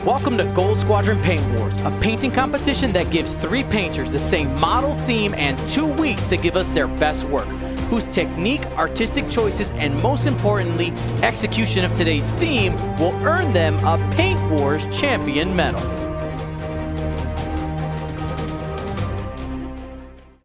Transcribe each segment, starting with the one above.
Welcome to Gold Squadron Paint Wars, a painting competition that gives 3 painters the same model, theme, and 2 weeks to give us their best work, whose technique, artistic choices, and most importantly, execution of today's theme will earn them a Paint Wars Champion medal.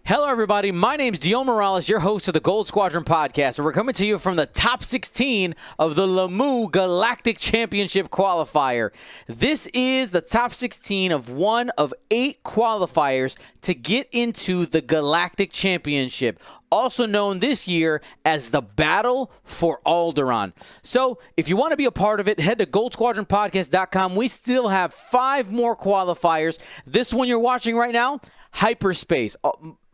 Hello everybody, my name's Dion Morales, your host of the Gold Squadron podcast, and we're coming to you from the top 16 of the Lamu Galactic Championship Qualifier. This is the top 16 of one of 8 qualifiers to get into the Galactic Championship, also known this year as the Battle for Alderaan. So, if you want to be a part of it, head to goldsquadronpodcast.com. We still have 5 more qualifiers. This one you're watching right now, Hyperspace.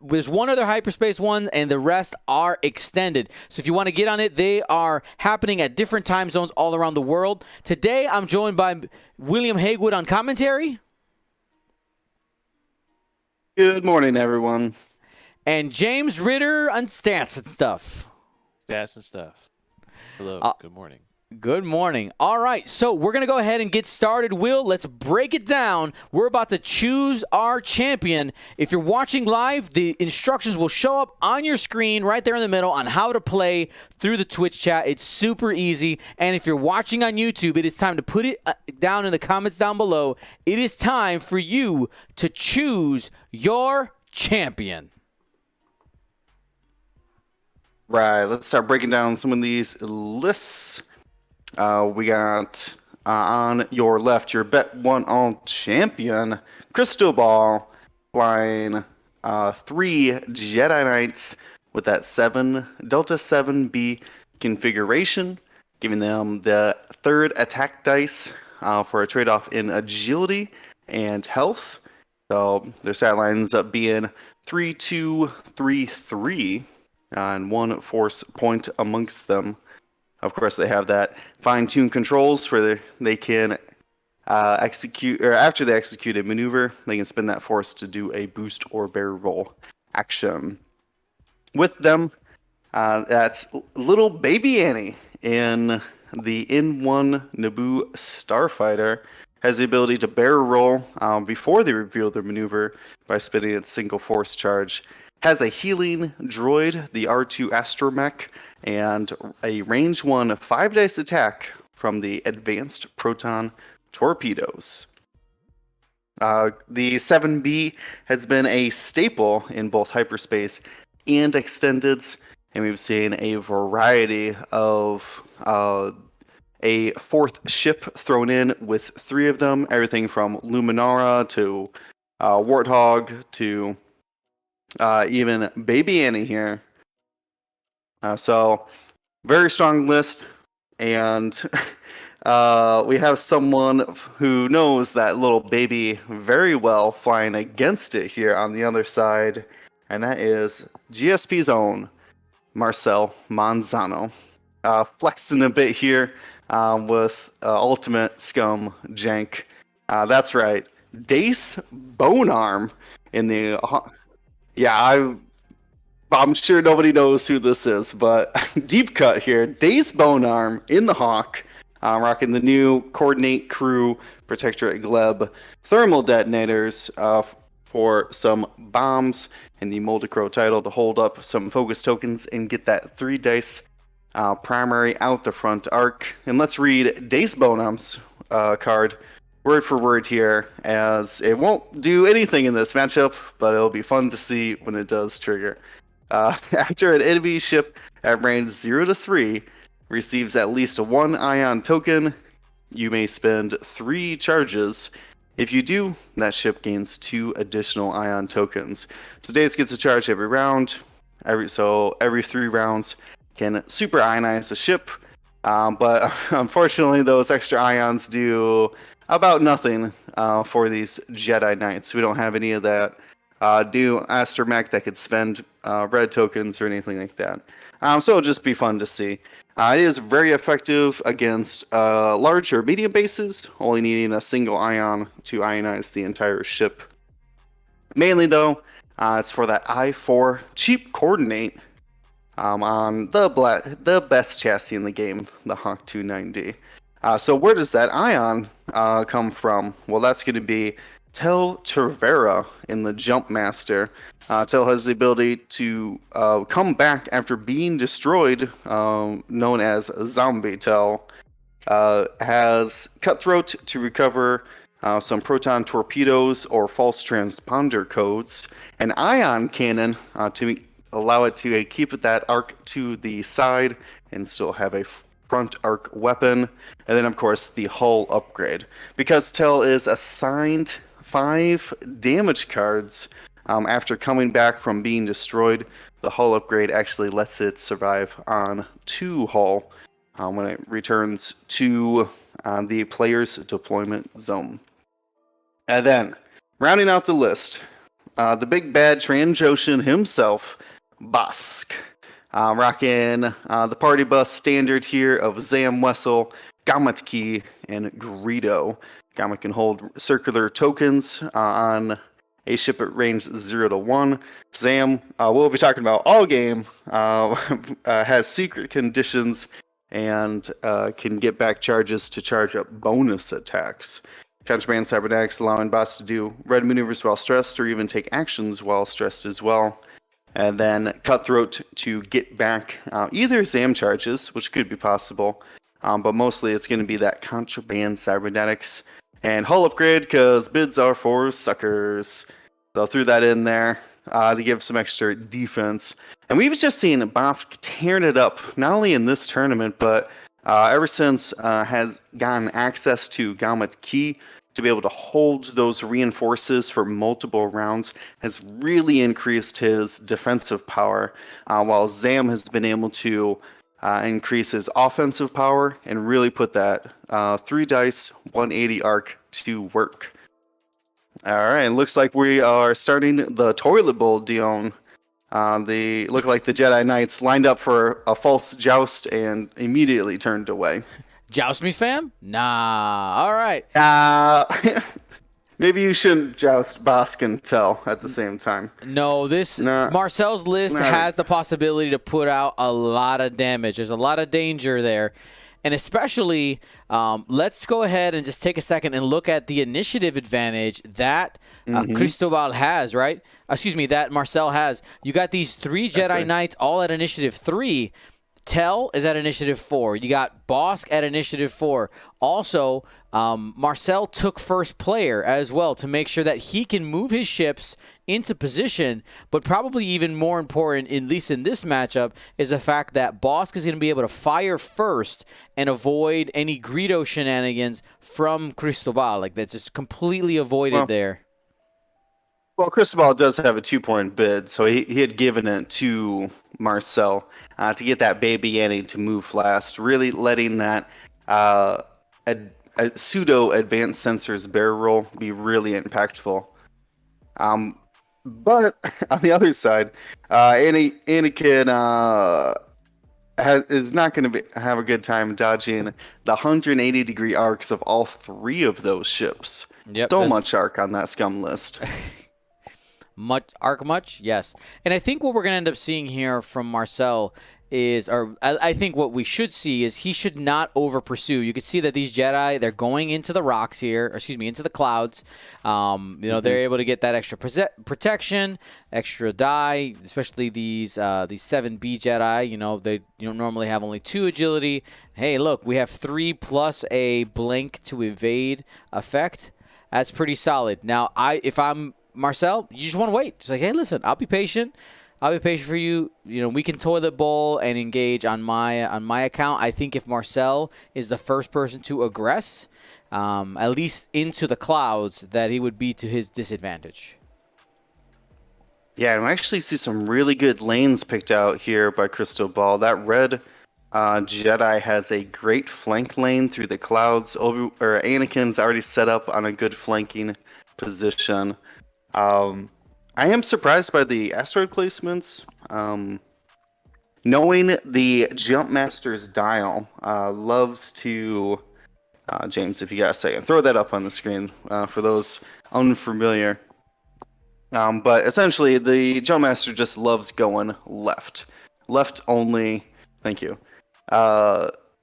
There's one other Hyperspace one, and the rest are extended. So if you want to get on it, they are happening at different time zones all around the world. Today, I'm joined by William Haywood on commentary. Good morning, everyone. And James Ritter on stats and stuff. Stats and stuff. Hello, good morning. Good morning. All right, so we're going to go ahead and get started. Will, let's break it down. We're about to choose our champion. If you're watching live, the instructions will show up on your screen right there in the middle on how to play through the Twitch chat. It's super easy. And if you're watching on YouTube, it is time to put it down in the comments down below. It is time for you to choose your champion. Right, let's start breaking down some of these lists. We got on your left your Bet 1 All champion, Cristobal, flying 3 Jedi Knights with that Delta 7B configuration, giving them the 3rd attack dice for a trade-off in agility and health. So their stat lines up being 3-2-3-3 and 1 force point amongst them. Of course, they have that fine-tuned controls where they can execute, or after they execute a maneuver, they can spend that force to do a boost or barrel roll action. With them, that's little baby Annie in the N1 Naboo Starfighter. Has the ability to barrel roll before they reveal their maneuver by spending its single force charge. Has a healing droid, the R2 Astromech, and a range 1 5-dice attack from the Advanced Proton Torpedoes. The 7B has been a staple in both hyperspace and extendeds, and we've seen a variety of a 4th ship thrown in with 3 of them, everything from Luminara to Warthog to even Baby Annie here. So, very strong list, and we have someone who knows that little baby very well flying against it here on the other side, and that is GSP's own Marcel Manzano. Flexing a bit here with Ultimate Scum Jank. That's right, Dace Bonearm in the... I'm sure nobody knows who this is, but deep cut here. Dace Bonearm in the Hawk, rocking the new Coordinate Crew Protectorate Gleb thermal detonators for some bombs and the Moldicro title to hold up some focus tokens and get that 3-dice primary out the front arc. And let's read Dace Bonearm's card word for word here, as it won't do anything in this matchup, but it'll be fun to see when it does trigger. After an enemy ship at range 0 to 3 receives at least 1 ion token, you may spend 3 charges. If you do, that ship gains 2 additional ion tokens. So Dace gets a charge every round, every 3 rounds can super ionize the ship, but unfortunately those extra ions do about nothing for these Jedi Knights. We don't have any of that new Astromech that could spend red tokens or anything like that. So it'll just be fun to see. It is very effective against large or medium bases, only needing a single ion to ionize the entire ship. Mainly though, it's for that I-4 cheap coordinate on the best chassis in the game, the Hawk 290. So where does that ion come from? Well, that's going to be Tel Trevera in the Jump Master. Tel has the ability to come back after being destroyed, known as Zombie Tel. Has Cutthroat to recover some proton torpedoes or false transponder codes, an ion cannon to allow it to keep that arc to the side and still have a front arc weapon, and then of course the hull upgrade. Because Tel is assigned 5 damage cards after coming back from being destroyed, the hull upgrade actually lets it survive on 2 hull when it returns to the player's deployment zone. And then, rounding out the list, the big bad Trandoshan himself, Bosk. Rocking the party bus standard here of Zam Wessel, Gamatki, and Greedo. Gamat can hold circular tokens on a ship at range 0 to 1. Zam, we'll be talking about all game, has secret conditions and can get back charges to charge up bonus attacks. Contraband Cybernetics allowing boss to do red maneuvers while stressed or even take actions while stressed as well. And then Cutthroat to get back either Zam charges, which could be possible, but mostly it's going to be that Contraband Cybernetics. And Hull Upgrade, because bids are for suckers. They'll throw that in there to give some extra defense. And we've just seen Bosk tearing it up, not only in this tournament, but ever since has gotten access to Gamat Key to be able to hold those reinforces for multiple rounds, has really increased his defensive power, while Zam has been able to increase his offensive power and really put that 3 dice 180 arc to work. All right, looks like we are starting the toilet bowl, Dion. They look like the Jedi Knights lined up for a false joust and immediately turned away. Joust me, fam? Nah. All right. Maybe you shouldn't joust Bosk and Tel at the same time. No, Marcel's list has the possibility to put out a lot of damage. There's a lot of danger there. And especially, let's go ahead and just take a second and look at the initiative advantage that Cristobal has, right? Excuse me, that Marcel has. You got these 3 Jedi Knights all at initiative 3. Tel is at initiative 4. You got Bosk at initiative 4. Also, Marcel took first player as well to make sure that he can move his ships into position. But probably even more important, at least in this matchup, is the fact that Bosk is going to be able to fire first and avoid any Greedo shenanigans from Cristobal. Like, that's just completely avoided there. Well, Cristobal does have a 2-point bid, so he had given it to Marcel to get that baby Annie to move last, really letting that a pseudo advanced sensors barrel roll be really impactful. But on the other side, Anakin is not going to have a good time dodging the 180-degree arcs of all 3 of those ships. Yep, so much arc on that Scum list. Much? Yes. And I think what we're going to end up seeing here from Marcel is, or I think what we should see is he should not over pursue. You can see that these Jedi, they're going into the rocks here, into the clouds. They're able to get that extra protection, extra die, especially these 7B Jedi. They don't normally have only 2 agility. Hey, look, we have 3 plus a blink to evade effect. That's pretty solid. Now, if I'm Marcel, you just want to wait. Just like, hey, listen, I'll be patient. I'll be patient for you. We can toilet bowl and engage on my account. I think if Marcel is the first person to aggress, at least into the clouds, that he would be to his disadvantage. Yeah, and I actually see some really good lanes picked out here by Cristobal. That red Jedi has a great flank lane through the clouds. Anakin's already set up on a good flanking position. I am surprised by the asteroid placements. Knowing the Jump Master's dial loves to... James, if you got a second, throw that up on the screen for those unfamiliar. But essentially, the Jump Master just loves going left. Left only. Thank you.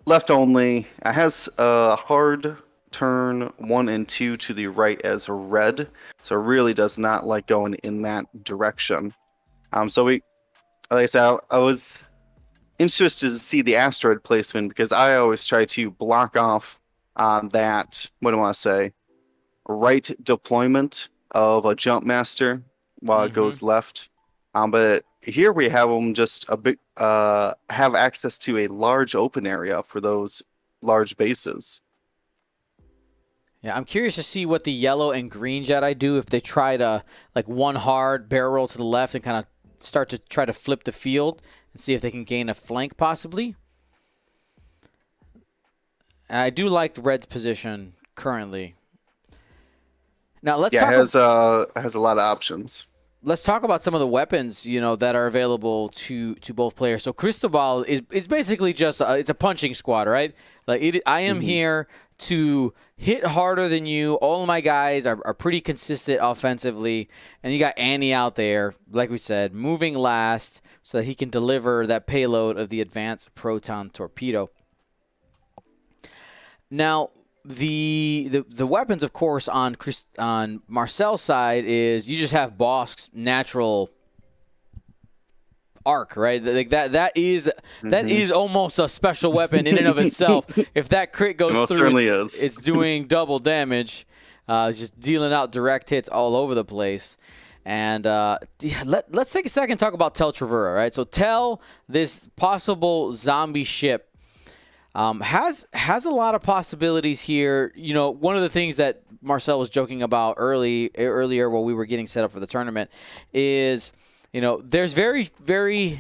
left only. It has a hard turn 1 and 2 to the right as a red, so it really does not like going in that direction. So like I said, I was interested to see the asteroid placement because I always try to block off that, what do I want to say, right deployment of a jump master while it goes left. But here we have them just a bit have access to a large open area for those large bases. Yeah, I'm curious to see what the yellow and green Jedi do if they try to like one hard barrel roll to the left and kind of start to try to flip the field and see if they can gain a flank possibly. And I do like the Red's position currently. Now let's talk. It has a lot of options. Let's talk about some of the weapons, that are available to both players. So Cristobal is basically just it's a punching squad, right? Like I am here to hit harder than you. All of my guys are pretty consistent offensively, and you got Annie out there, like we said, moving last so that he can deliver that payload of the advanced proton torpedo. Now, the weapons, of course, on Marcel's side is you just have Bosk's natural arc, right? Like that is almost a special weapon in and of itself. If that crit goes through, it's doing double damage. It's just dealing out direct hits all over the place. And let's take a second and talk about Tel Travura, right? So Tel, this possible zombie ship, has a lot of possibilities here. One of the things that Marcel was joking about earlier while we were getting set up for the tournament is, there's the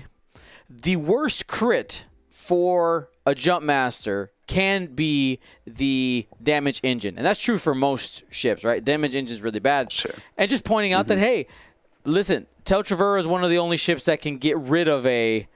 worst crit for a jump master can be the damage engine. And that's true for most ships, right? Damage engine is really bad. Sure. And just pointing out that, hey, listen, Tel Travura is one of the only ships that can get rid of a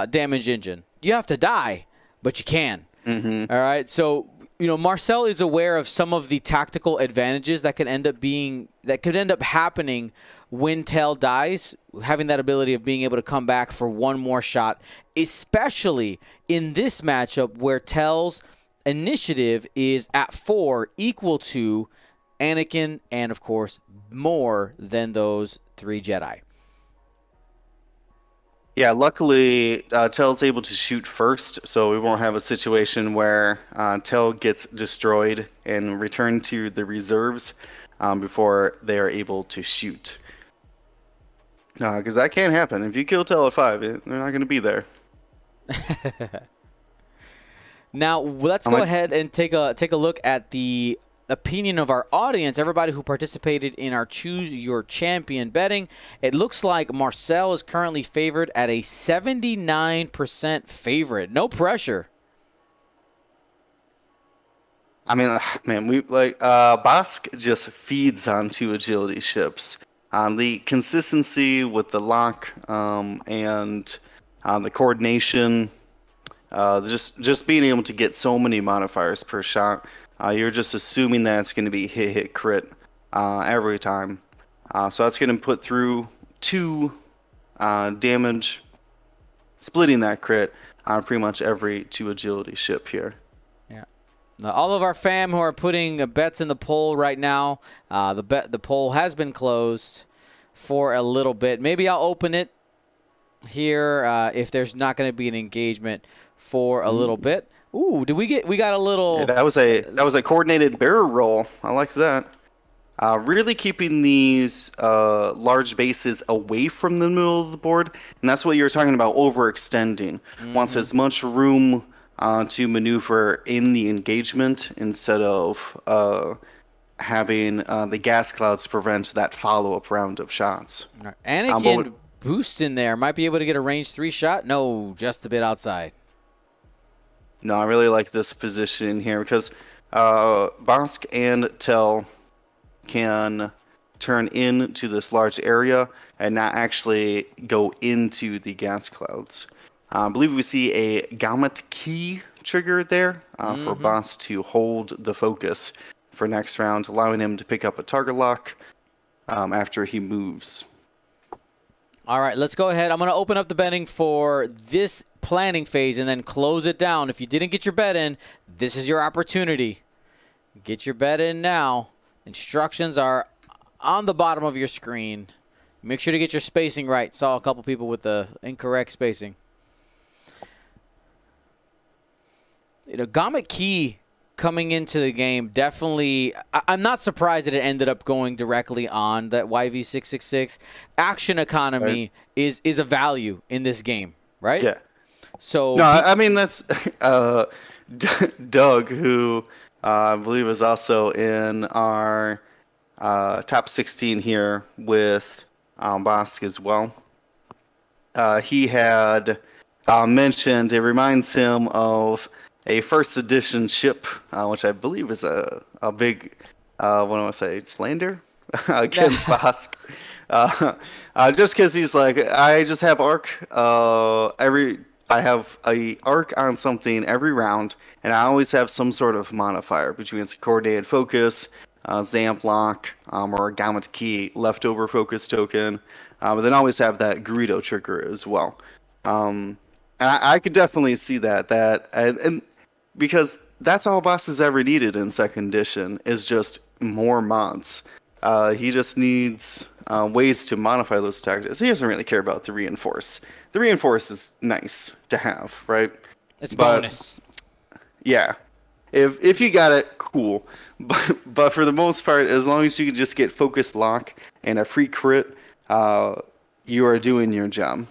damage engine. You have to die, but you can. All right. So, Marcel is aware of some of the tactical advantages that could end up happening when Tel dies, having that ability of being able to come back for one more shot, especially in this matchup where Tel's initiative is at 4, equal to Anakin, and of course more than those 3 Jedi. Yeah, luckily, Tel's able to shoot first, so we won't have a situation where Tel gets destroyed and returned to the reserves before they are able to shoot. Because that can't happen. If you kill Tel at 5, they're not going to be there. Now, let's go ahead and take a look at the opinion of our audience, everybody who participated in our Choose Your Champion betting. It looks like Marcel is currently favored at a 79% favorite. No pressure. I mean, man, Bosk just feeds on 2 agility ships. The consistency with the lock and the coordination, just being able to get so many modifiers per shot. You're just assuming that it's going to be hit crit every time. So that's going to put through 2 damage, splitting that crit on pretty much every 2 agility ship here. Yeah. Now, all of our fam who are putting bets in the poll right now, the poll has been closed for a little bit. Maybe I'll open it here if there's not going to be an engagement for a little bit. Ooh, we got a little... Yeah, that was a coordinated barrel roll. I like that. Really keeping these large bases away from the middle of the board, and that's what you're talking about, overextending. Wants as much room to maneuver in the engagement instead of having the gas clouds prevent that follow-up round of shots. Right. Anakin boosts in there. Might be able to get a range 3 shot. No, just a bit outside. No, I really like this position here because Bosk and Tel can turn into this large area and not actually go into the gas clouds. I believe we see a Gamut key trigger there for Bosk to hold the focus for next round, allowing him to pick up a target lock after he moves. All right, let's go ahead. I'm going to open up the betting for this planning phase and then close it down. If you didn't get your bet in, this is your opportunity. Get your bet in now. Instructions are on the bottom of your screen. Make sure to get your spacing right. Saw a couple people with the incorrect spacing. Gommet Key coming into the game, definitely, I'm not surprised that it ended up going directly on that YV666. Action economy is a value in this game, right? Yeah. So no, I mean, that's Doug, who I believe is also in our top 16 here with Bosk as well. He had mentioned it reminds him of a first edition ship, which I believe is a big, what do I want to say, slander against Bosk. Just because he's like, I just have arc I have a arc on something every round, and I always have some sort of modifier between its coordinated focus, Zamp lock, or a Gommet Key leftover focus token, but then always have that Greedo trigger as well. And I could definitely see that and because that's all Boss has ever needed in second edition is just more mods. He just needs ways to modify those tactics. He doesn't really care about the reinforce. The reinforce is nice to have, right? It's bonus. Yeah. If you got it, cool. But for the most part, as long as you can just get focused lock and a free crit, you are doing your job.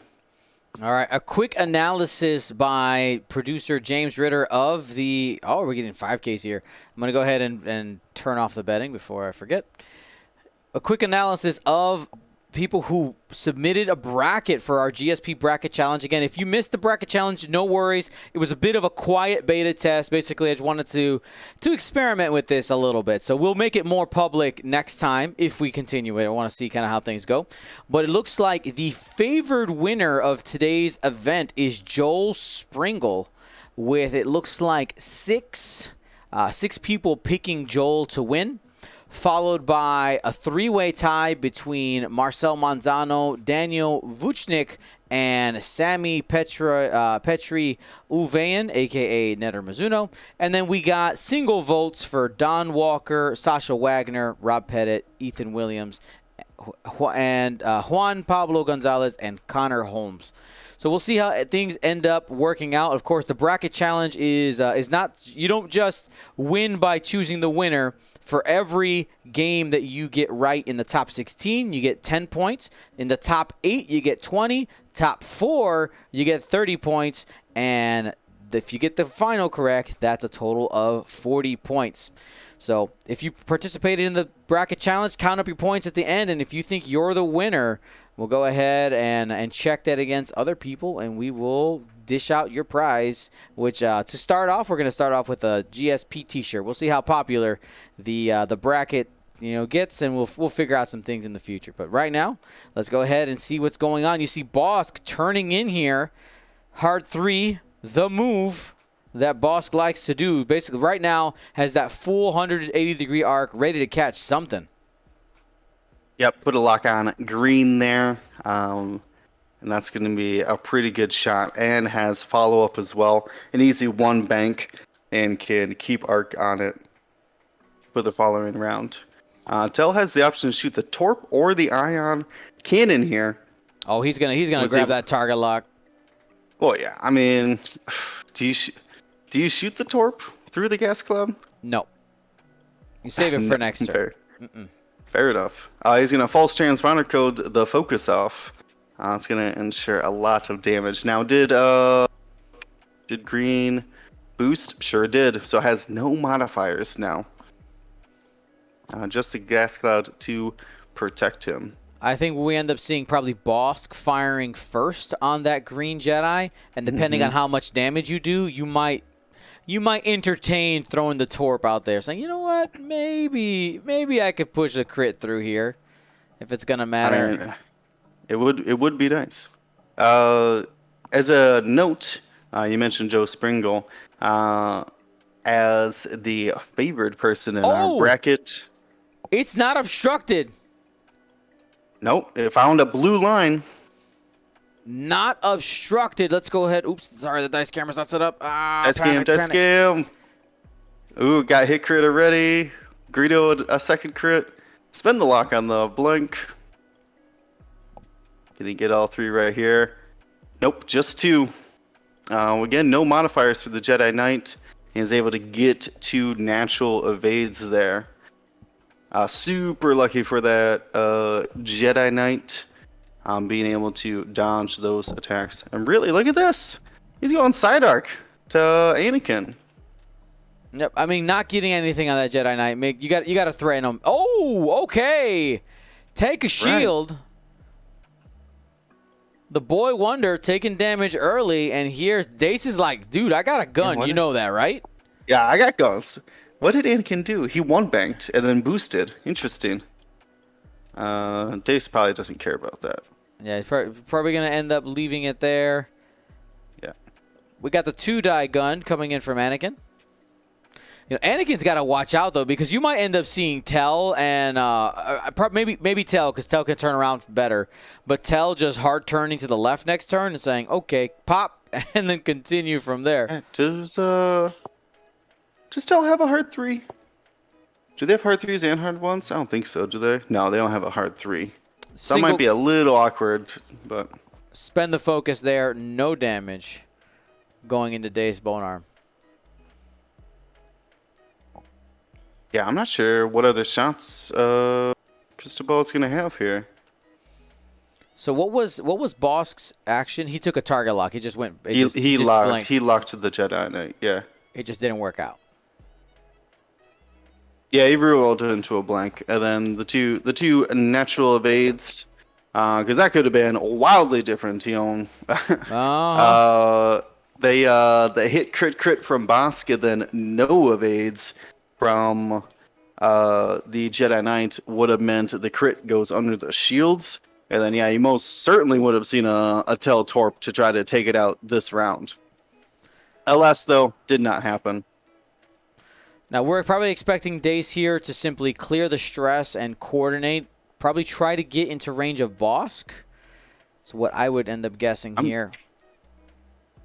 All right, a quick analysis by producer James Ritter of the... Oh, we're getting 5Ks here. I'm going to go ahead and turn off the betting before I forget. A quick analysis of people who submitted a bracket for our GSP bracket challenge. Again, if you missed the bracket challenge, no worries. It was a bit of a quiet beta test. Basically, I just wanted to experiment with this a little bit. So we'll make it more public next time if we continue it. I want to see kind of how things go. But it looks like the favored winner of today's event is Joel Springle with, it looks like, six people picking Joel to win, followed by a three-way tie between Marcel Manzano, Daniel Vuchnik, and Sammy Petri Uvean, a.k.a. Netter Mizuno. And then we got single votes for Don Walker, Sasha Wagner, Rob Pettit, Ethan Williams, and Juan Pablo Gonzalez, and Connor Holmes. So we'll see how things end up working out. Of course, the bracket challenge is not, you don't just win by choosing the winner. For every game that you get right in the top 16, you get 10 points. In the top 8, you get 20. Top 4, you get 30 points. And if you get the final correct, that's a total of 40 points. So if you participated in the bracket challenge, count up your points at the end. And if you think you're the winner, we'll go ahead and check that against other people, and we will dish out your prize, which to start off, we're going to start off with a GSP t-shirt. We'll see how popular the bracket gets, and we'll figure out some things in the future. But right now, let's go ahead and see what's going on. You see Bosk turning in here. Hard 3, the move that Bosk likes to do. Basically, right now, has that full 180-degree arc ready to catch something. Yep, put a lock on green there. And that's going to be a pretty good shot, and has follow-up as well. An easy one bank, and can keep arc on it for the following round. Tell has the option to shoot the Torp or the Ion Cannon here. Oh, he's gonna grab that target lock. Well, yeah. I mean, do you shoot the Torp through the gas club? No. You save it for next turn. Fair enough. He's going to false transponder code the focus off. It's going to ensure a lot of damage. Now, did green boost? Sure did. So it has no modifiers now. Just a gas cloud to protect him. I think we end up seeing probably Bosk firing first on that green Jedi, and depending on how much damage you do, you might entertain throwing the Torp out there, saying, you know what, maybe I could push a crit through here, if it's gonna matter. I mean, it would be nice. As a note, you mentioned Joe Springle as the favored person in our bracket. It's not obstructed. Nope, it found a blue line. not obstructed. Let's go ahead. Oops, sorry, the dice camera's not set up. Dice cam. Ooh, got hit crit already. Greedo a second crit. Spend the lock on the blink. Can he get all three right here? Nope, just two. Again, no modifiers for the Jedi Knight. He is able to get two natural evades there. Super lucky for that Jedi Knight being able to dodge those attacks. And really, look at this. He's going side arc to Anakin. Yep, I mean, not getting anything on that Jedi Knight. You got to threaten him. Oh, okay. Take a shield. Right. The boy wonder taking damage early, and here Dace is like, dude, I got a gun. You know that, right? Yeah, I got guns. What did Anakin do? He one-banked and then boosted. Interesting. Dace probably doesn't care about that. Yeah, he's probably going to end up leaving it there. Yeah. We got the 2-die gun coming in from Anakin. Anakin's got to watch out, though, because you might end up seeing Tell and maybe Tell, because Tell can turn around better. But Tell just hard turning to the left next turn and saying, okay, pop, and then continue from there. Does Tell have a hard 3? Do they have hard 3s and hard 1s? I don't think so, do they? No, they don't have a hard 3. So that might be a little awkward, but... Spend the focus there. No damage going into Dace Bone Arm. Yeah, I'm not sure what other shots Cristobal is going to have here. So what was Bosk's action? He took a target lock. He just went. He locked the Jedi Knight. Yeah. It just didn't work out. Yeah, he rolled into a blank, and then the two natural evades, because that could have been wildly different. They hit crit from Bosk, and then no evades from the Jedi Knight would have meant the crit goes under the shields, and then you most certainly would have seen a Tell Torp to try to take it out this round. Alas, though, did not happen. Now, we're probably expecting Dace here to simply clear the stress and coordinate. Probably try to get into range of Bosk. That's what I would end up guessing here.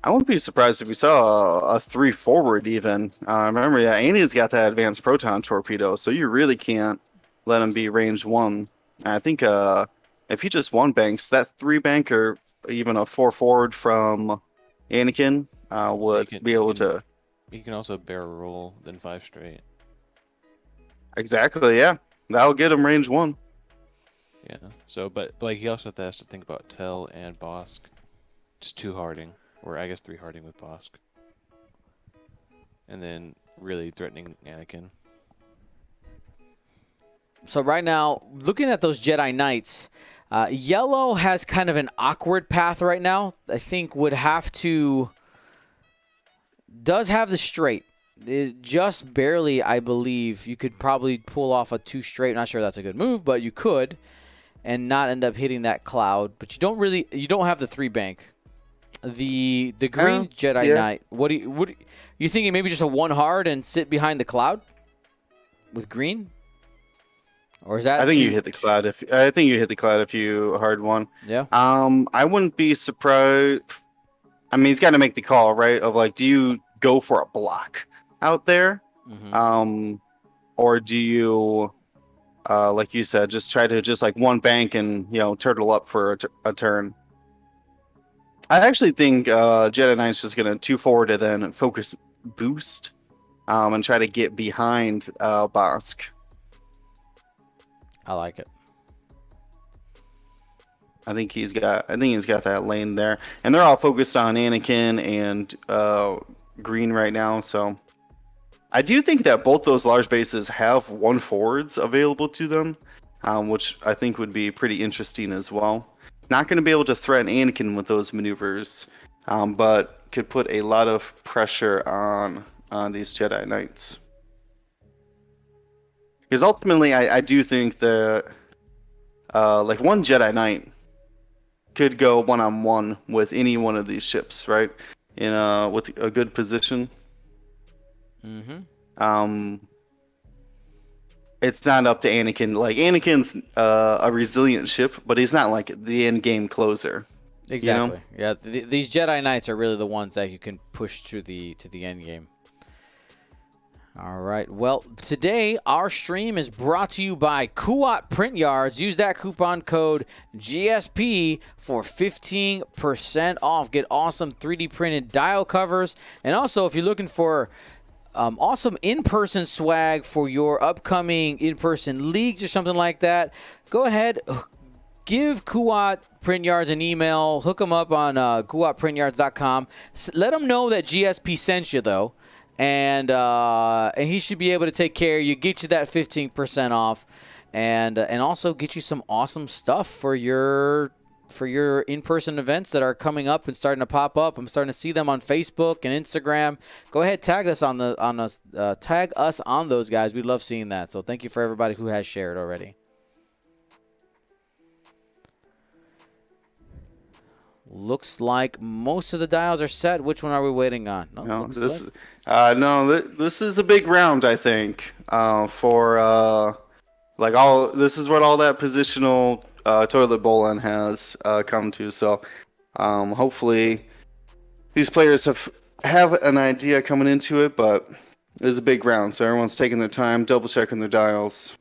I wouldn't be surprised if we saw a 3 forward even. Remember, Andy's got that advanced proton torpedo, so you really can't let him be range 1. And I think if he just 1-banks, that 3-bank or even a 4 forward from Anakin would be able to... You can also barrel roll, then 5 straight. Exactly, yeah. That'll get him range 1. Yeah, so, but like he also has to think about Tell and Bosk. Just 2 harding, or I guess 3 harding with Bosk. And then really threatening Anakin. So right now, looking at those Jedi Knights, Yellow has kind of an awkward path right now. I think would have to... Does have the straight. It just barely, I believe. You could probably pull off a 2 straight. Not sure that's a good move, but you could. And not end up hitting that cloud. But you don't have the 3-bank. The green Jedi Knight. What you thinking maybe just a 1 hard and sit behind the cloud? With green? Or is that I think you hit the cloud if you hard 1. Yeah. I wouldn't be surprised. I mean, he's got to make the call, right? Of like, do you go for a block out there? Mm-hmm. Or do you, like you said, just try to just like 1-bank and, turtle up for a turn? I actually think Jedi Knight's just going to 2 forward and then focus boost and try to get behind Bosk. I like it. I think he's got that lane there, and they're all focused on Anakin and Green right now. So I do think that both those large bases have 1 forwards available to them, which I think would be pretty interesting as well. Not going to be able to threaten Anakin with those maneuvers, but could put a lot of pressure on these Jedi Knights. Because ultimately, I do think that like 1 Jedi Knight could go one-on-one with any one of these ships, right? With a good position. Mm-hmm. It's not up to Anakin. Like, Anakin's a resilient ship, but he's not like the end-game closer. Exactly. Yeah, these Jedi Knights are really the ones that you can push to the end game. All right. Well, today our stream is brought to you by Kuat Print Yards. Use that coupon code GSP for 15% off. Get awesome 3D printed dial covers. And also, if you're looking for awesome in-person swag for your upcoming in-person leagues or something like that, go ahead. Give Kuat Print Yards an email. Hook them up on kuatprintyards.com. Let them know that GSP sent you, though. And he should be able to take care of you, get you that 15% off, and also get you some awesome stuff for your in-person events that are coming up and starting to pop up. I'm starting to see them on Facebook and Instagram. Go ahead, tag us on those guys. We love seeing that. So thank you for everybody who has shared already. Looks like most of the dials are set. Which one are we waiting on? This is a big round, I think. This is what all that positional toilet bowling has come to. So hopefully these players have an idea coming into it, but it is a big round, so everyone's taking their time, double checking their dials.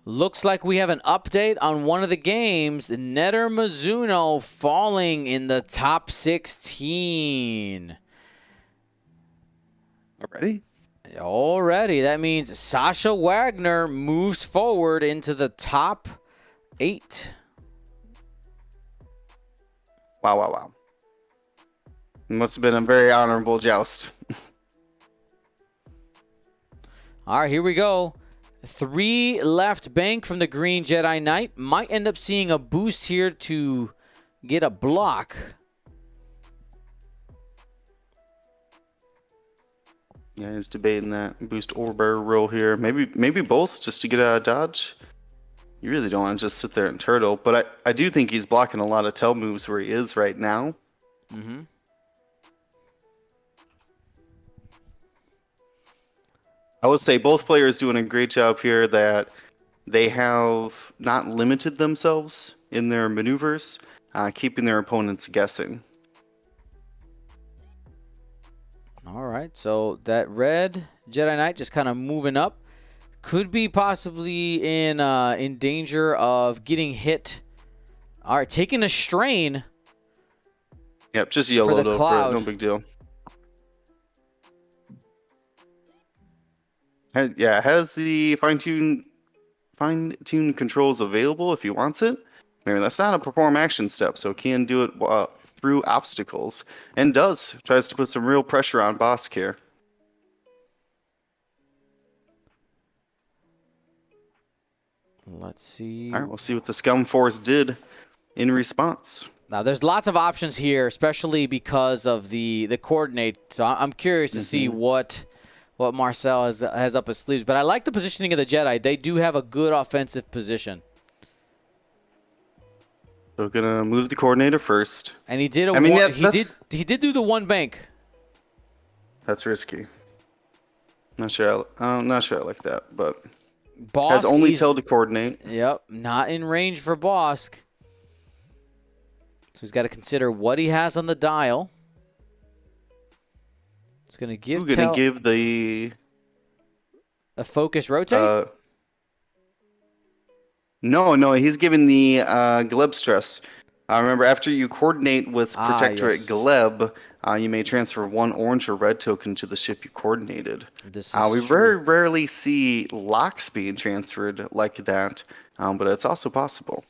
Looks like we have an update on one of the games. Netter Mizuno falling in the top 16. Already. That means Sasha Wagner moves forward into the top 8. Wow. It must have been a very honorable joust. All right, here we go. 3 left bank from the green Jedi Knight. Might end up seeing a boost here to get a block. Yeah, he's debating that boost or barrel roll here. Maybe both just to get out of dodge. You really don't want to just sit there and turtle, but I do think he's blocking a lot of tail moves where he is right now. Mm-hmm. I would say both players doing a great job here that they have not limited themselves in their maneuvers, keeping their opponents guessing. All right, so that red Jedi Knight just kind of moving up. Could be possibly in danger of getting hit. All right, taking a strain. Yep, just yellowed over it. No big deal. Yeah, has the fine-tune controls available if he wants it. Maybe that's not a perform action step, so can do it through obstacles. And tries to put some real pressure on Bosk here. Let's see. All right, we'll see what the Scum Force did in response. Now, there's lots of options here, especially because of the coordinate. So I'm curious to see what Marcel has up his sleeves. But I like the positioning of the Jedi. They do have a good offensive position. So we're gonna move the coordinator first. And he did he did do the one bank. That's risky. I'm not sure I like that, but Bosk has only tail to coordinate. Yep, not in range for Bosk. So he's got to consider what he has on the dial. It's going to give a focus rotate? No, he's giving the Gleb stress. Remember, after you coordinate with Protectorate Gleb, you may transfer 1 orange or red token to the ship you coordinated. We very rarely see locks being transferred like that, but it's also possible.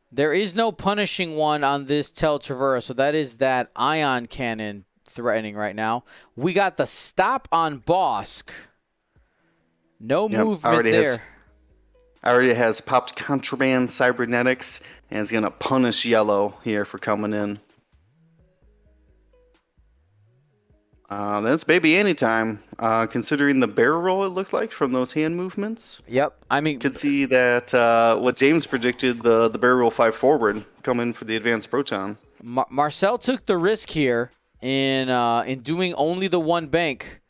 There is no punishing one on this Tel Traverse, so that is that ion cannon threatening right now. We got the stop on Bosk. No movement there. Already has popped Contraband Cybernetics and is going to punish yellow here for coming in. That's baby anytime. Considering the barrel roll it looked like from those hand movements. Yep. I mean, could see that what James predicted, the barrel roll 5 forward come in for the advanced proton. Marcel took the risk here in doing only the one bank.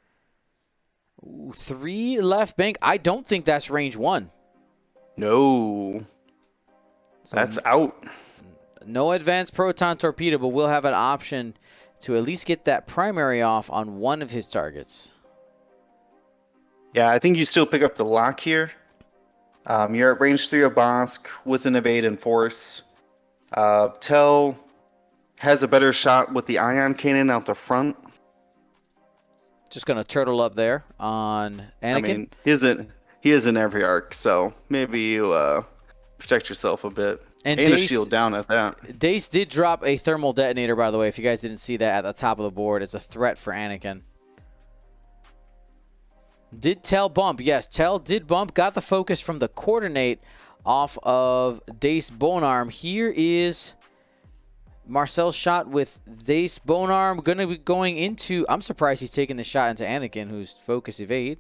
3 left bank. I don't think that's range 1. No. That's out. No advanced proton torpedo, but we'll have an option to at least get that primary off on one of his targets. Yeah, I think you still pick up the lock here. You're at range 3 of Bosk with an evade and force. Tell has a better shot with the ion cannon out the front. Just going to turtle up there on Anakin. I mean, he is in every arc, so maybe you protect yourself a bit. And a shield down at that. Dace did drop a thermal detonator, by the way, if you guys didn't see that at the top of the board. It's a threat for Anakin. Did Tell bump? Yes, Tell did bump. Got the focus from the coordinate off of Dace Bonearm. Here is Marcel's shot with Dace Bonearm. Going to be going into... I'm surprised he's taking the shot into Anakin, who's focus evade.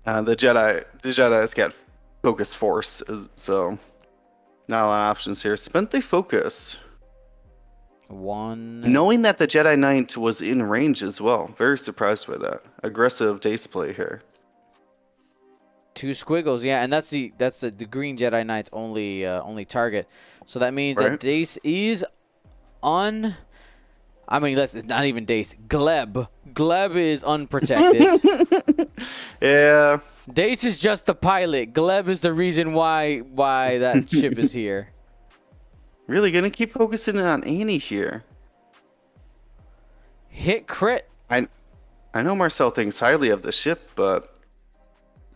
The Jedi's got focus force, so not a lot of options here. Spent the focus. Knowing that the Jedi Knight was in range as well. Very surprised by that. Aggressive Dace play here. 2 squiggles, yeah, and that's the green Jedi Knight's only target. So that means that Dace is I mean, it's not even Dace. Gleb. Gleb is unprotected. Yeah. Dace is just the pilot. Gleb is the reason why that ship is here. Really gonna keep focusing on Annie here. Hit crit. I know Marcel thinks highly of the ship, but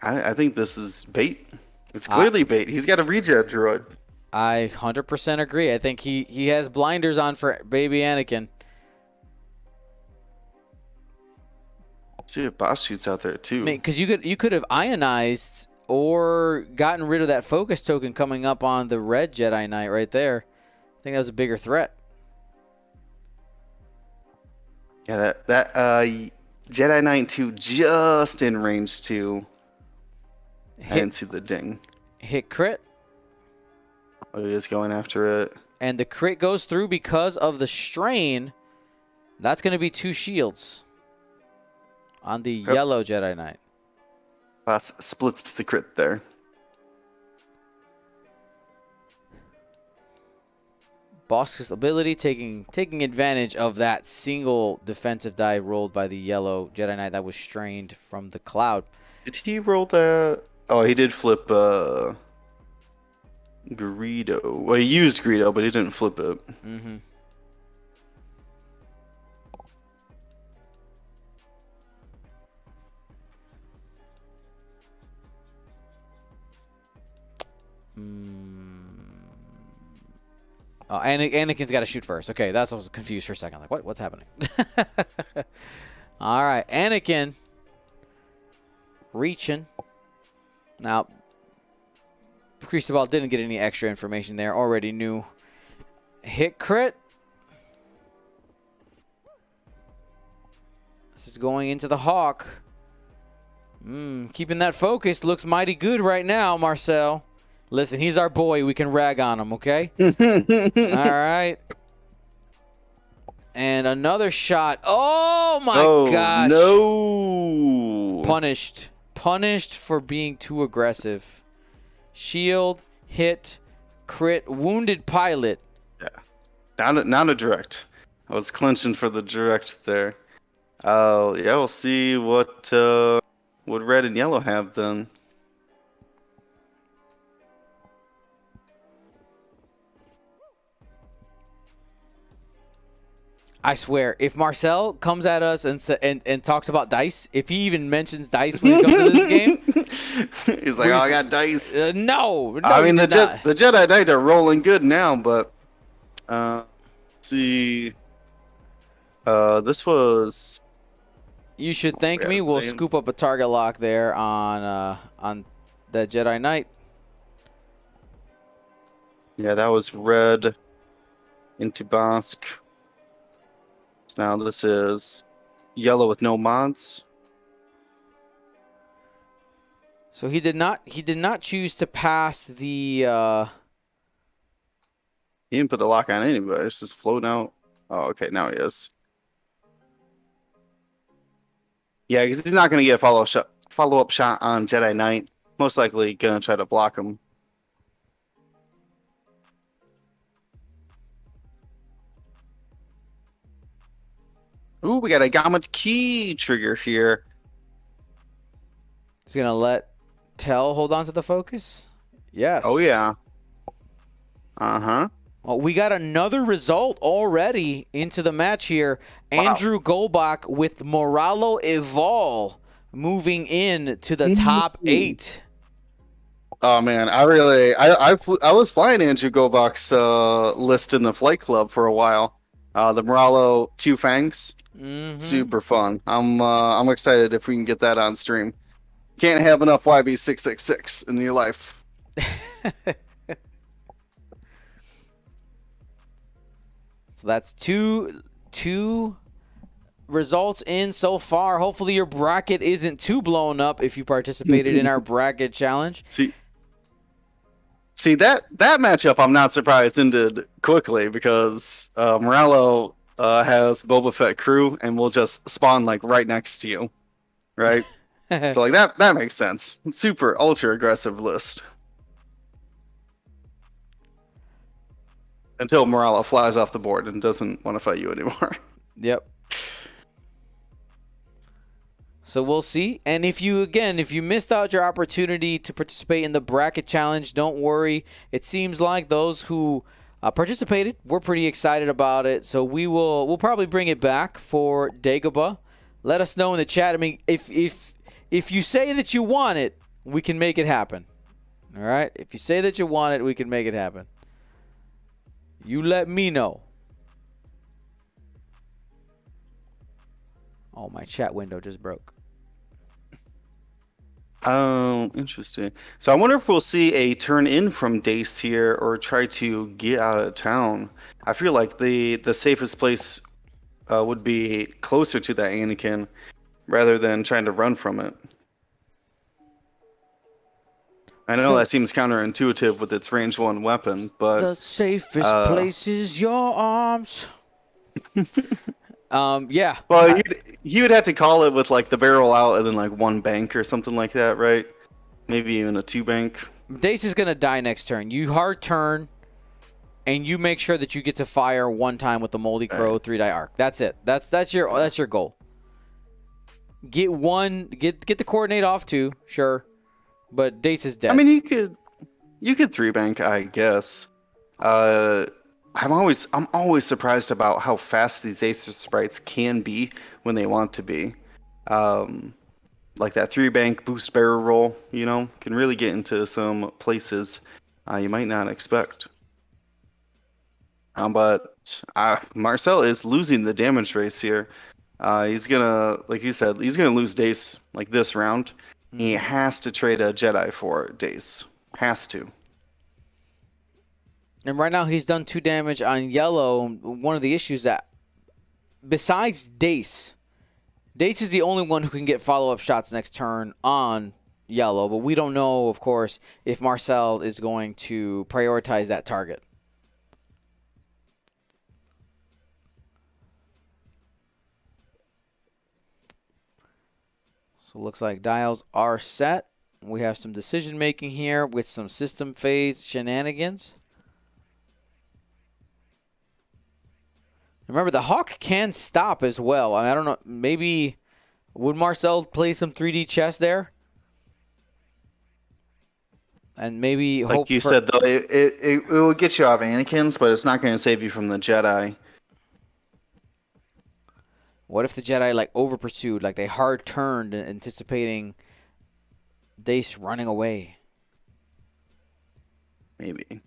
I think this is bait. It's clearly bait. He's got a rejet droid. I 100% agree. I think he has blinders on for baby Anakin. See if Boss shoots out there too. Because you could have ionized or gotten rid of that focus token coming up on the red Jedi Knight right there. I think that was a bigger threat. Yeah, that Jedi Knight 2 just in range 2. I didn't see the ding. Hit crit. Oh, he is going after it. And the crit goes through because of the strain. That's going to be 2 shields on the yellow Jedi Knight. Boss splits the crit there. Bosk's ability taking advantage of that single defensive die rolled by the yellow Jedi Knight that was strained from the cloud. Did he roll that? Oh, he did flip Greedo. Well, he used Greedo, but he didn't flip it. Mm-hmm. Oh, Anakin's got to shoot first. Okay, I was confused for a second. Like, what's happening? All right, Anakin reaching. Now, Cristobal didn't get any extra information there. Already knew. Hit crit. This is going into the Hawk. Keeping that focus. Looks mighty good right now, Marcel. Listen, he's our boy. We can rag on him, okay? All right. And another shot. Oh, my gosh. No. Punished. Punished for being too aggressive. Shield, hit, crit, wounded pilot. Yeah. Not a direct. I was clenching for the direct there. Yeah, we'll see what red and yellow have then. I swear, if Marcel comes at us and talks about dice, if he even mentions dice when he comes to this game, he's like, I got dice. No, I mean, the Jedi Knight are rolling good now, but let's see. This was. You should thank me. We'll scoop up a target lock there on the Jedi Knight. Yeah, that was red into Bosk. So now this is yellow with no mods. So he did not choose to pass the. He didn't put the lock on anybody. It's just floating out. Oh, okay. Now he is. Yeah, because he's not going to get a follow-up shot on Jedi Knight. Most likely going to try to block him. Ooh, we got a Gamut key trigger here. He's going to let Tell hold on to the focus. Yes. Oh, yeah. Uh-huh. Well, we got another result already into the match here. Wow. Andrew Golbach with Moralo Evol moving in to the top 8. Oh man, I was flying Andrew Gobach's list in the flight club for a while. The Moralo Two Fangs, super fun. I'm excited if we can get that on stream. Can't have enough YB666 in your life. So that's two results in so far. Hopefully your bracket isn't too blown up if you participated in our bracket challenge. See that matchup, I'm not surprised ended quickly because Moralo has Boba Fett crew and will just spawn like right next to you, right? So like that makes sense. Super ultra aggressive list until Moralo flies off the board and doesn't want to fight you anymore. Yep. So we'll see. And if you missed out your opportunity to participate in the bracket challenge, don't worry. It seems like those who participated were pretty excited about it. So we'll probably bring it back for Dagobah. Let us know in the chat. I mean, if you say that you want it, we can make it happen. All right? If you say that you want it, we can make it happen. You let me know. Oh, my chat window just broke. Oh, interesting. So I wonder if we'll see a turn in from Dace here or try to get out of town. I feel like the safest place would be closer to that Anakin rather than trying to run from it. I know that seems counterintuitive with its range 1 weapon, but the safest place is your arms. Yeah. Well, he would have to call it with like the barrel out and then like 1 bank or something like that, right? Maybe even a 2 bank. Dace is gonna die next turn. You hard turn, and you make sure that you get to fire 1 time with the Moldy Crow 3-die arc. That's it. That's your goal. Get the coordinate off too, sure, but Dace is dead. I mean, you could 3 bank, I guess. I'm always surprised about how fast these Acer sprites can be when they want to be. Like that 3 bank boost barrel roll, can really get into some places you might not expect. But Marcel is losing the damage race here. He's gonna, like you said, he's gonna lose Dace like this round. He has to trade a Jedi for Dace. Has to. And right now he's done 2 damage on yellow. One of the issues that, besides Dace is the only one who can get follow-up shots next turn on yellow. But we don't know, of course, if Marcel is going to prioritize that target. So it looks like dials are set. We have some decision-making here with some system phase shenanigans. Remember, the Hawk can stop as well. I don't know. Maybe would Marcel play some 3D chess there? And maybe like hope you said, though, it will get you off Anakin's, but it's not going to save you from the Jedi. What if the Jedi like over pursued, like they hard turned, anticipating Dace running away? Maybe.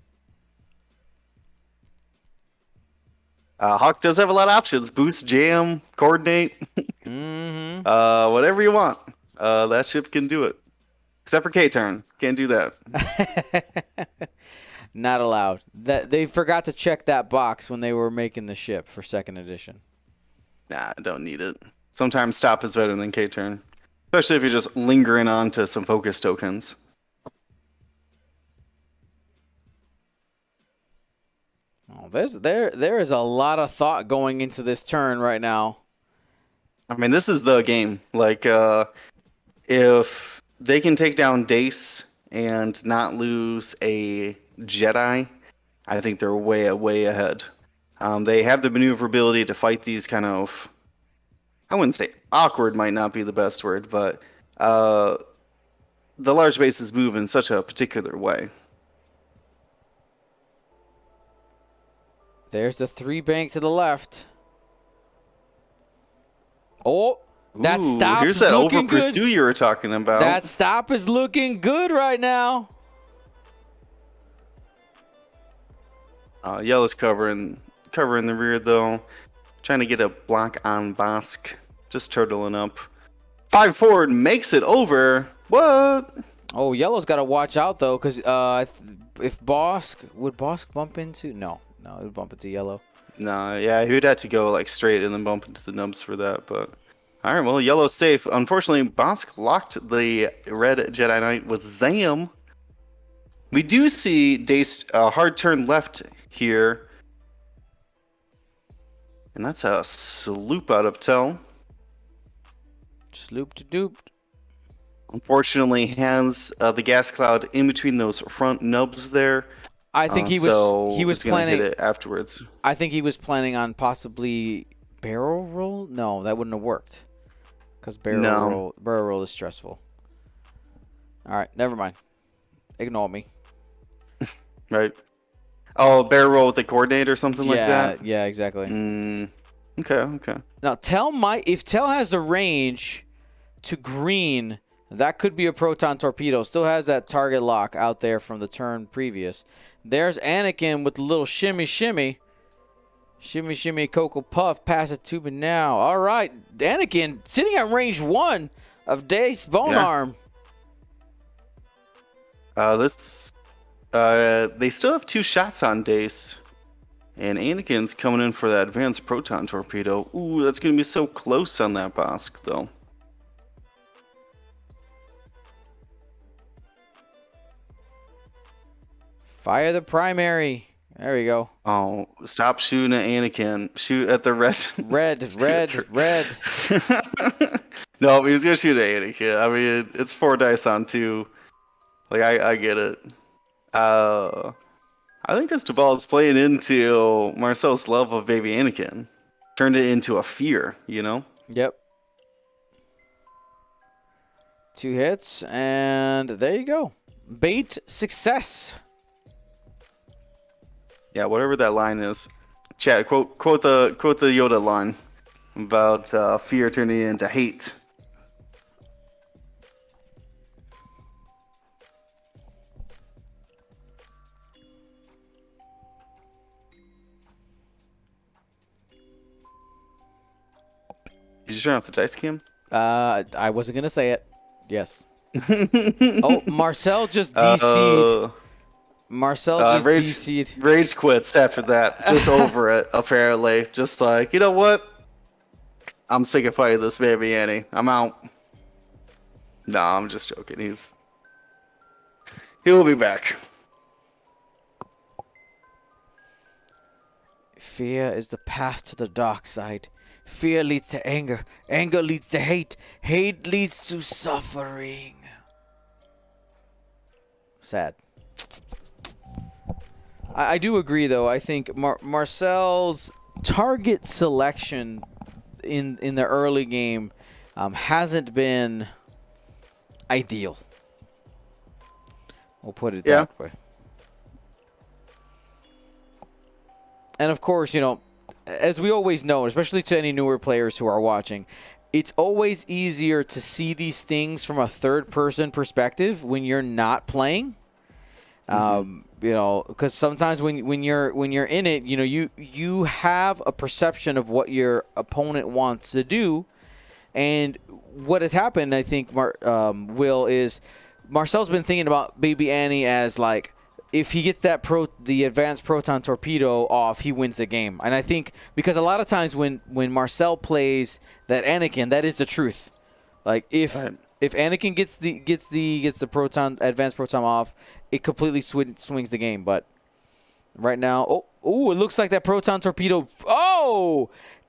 Hawk does have a lot of options: boost, jam, coordinate, whatever you want. That ship can do it, except for K-turn. Can't do that. Not allowed. That they forgot to check that box when they were making the ship for 2nd edition. Nah, I don't need it. Sometimes stop is better than K-turn, especially if you're just lingering on to some focus tokens. Oh, there is a lot of thought going into this turn right now. I mean, this is the game. Like, if they can take down Dace and not lose a Jedi, I think they're way ahead. They have the maneuverability to fight these kind of I wouldn't say awkward might not be the best word, but the large bases move in such a particular way. There's the 3 bank to the left. Oh, that stop here's is that looking over good. pursue you were talking about. That stop is looking good right now. Yellow's covering the rear though, trying to get a block on Bosk, just turtling up. 5 forward makes it over. What? Oh, Yellow's got to watch out though, because if would Bosk bump into? No, it would bump into Yellow. No, yeah, he would have to go like straight and then bump into the nubs for that. But all right, well, Yellow's safe. Unfortunately, Bosk locked the red Jedi Knight with Zam. We do see Dace hard turn left here, and that's a sloop out of Tell. Sloop to duped. Unfortunately, has the gas cloud in between those front nubs there. I think he was planning hit it afterwards. I think he was planning on possibly barrel roll. No, that wouldn't have worked because barrel roll is stressful. All right, never mind. Ignore me. Right. Oh, barrel roll with a coordinate or something like that? Yeah, exactly. Okay. Now, if Tell has the range to green, that could be a proton torpedo. Still has that target lock out there from the turn previous. There's Anakin with a little shimmy. Shimmy, Cocoa Puff. Pass it to me now. All right. Anakin sitting at range 1 of Dace Bonearm. They still have 2 shots on Dace. And Anakin's coming in for that advanced proton torpedo. Ooh, that's going to be so close on that Bosk, though. Fire the primary. There we go. Oh, stop shooting at Anakin. Shoot at the red. Red. No, he was going to shoot at Anakin. I mean, it's 4 dice on 2. Like, I get it. I think Cristobal is playing into Marcel's love of baby Anakin. Turned it into a fear, you know? Yep. 2 hits, and there you go. Bait success. Yeah, whatever that line is. Chat, quote the Yoda line about fear turning into hate. Did you turn off the dice cam? I wasn't gonna say it. Yes. Oh, Marcel just DC'd. Marcel just DC'd. Rage quits after that. Just over it, apparently. Just like, you know what? I'm sick of fighting this baby Annie. I'm out. No, I'm just joking. He will be back. Fear is the path to the dark side. Fear leads to anger. Anger leads to hate. Hate leads to suffering. Sad. I do agree, though. I think Marcel's target selection in the early game hasn't been ideal. We'll put it that way. And, of course, you know, as we always know, especially to any newer players who are watching, it's always easier to see these things from a third-person perspective when you're not playing. You know, because sometimes when you're in it, you know, you have a perception of what your opponent wants to do, and what has happened, I think, Will, is Marcel's been thinking about Baby Annie as like, if he gets the advanced proton torpedo off, he wins the game. And I think because a lot of times when Marcel plays that Anakin, that is the truth. Like if Anakin gets the advanced proton off, it completely swings the game. But right now, it looks like that proton torpedo.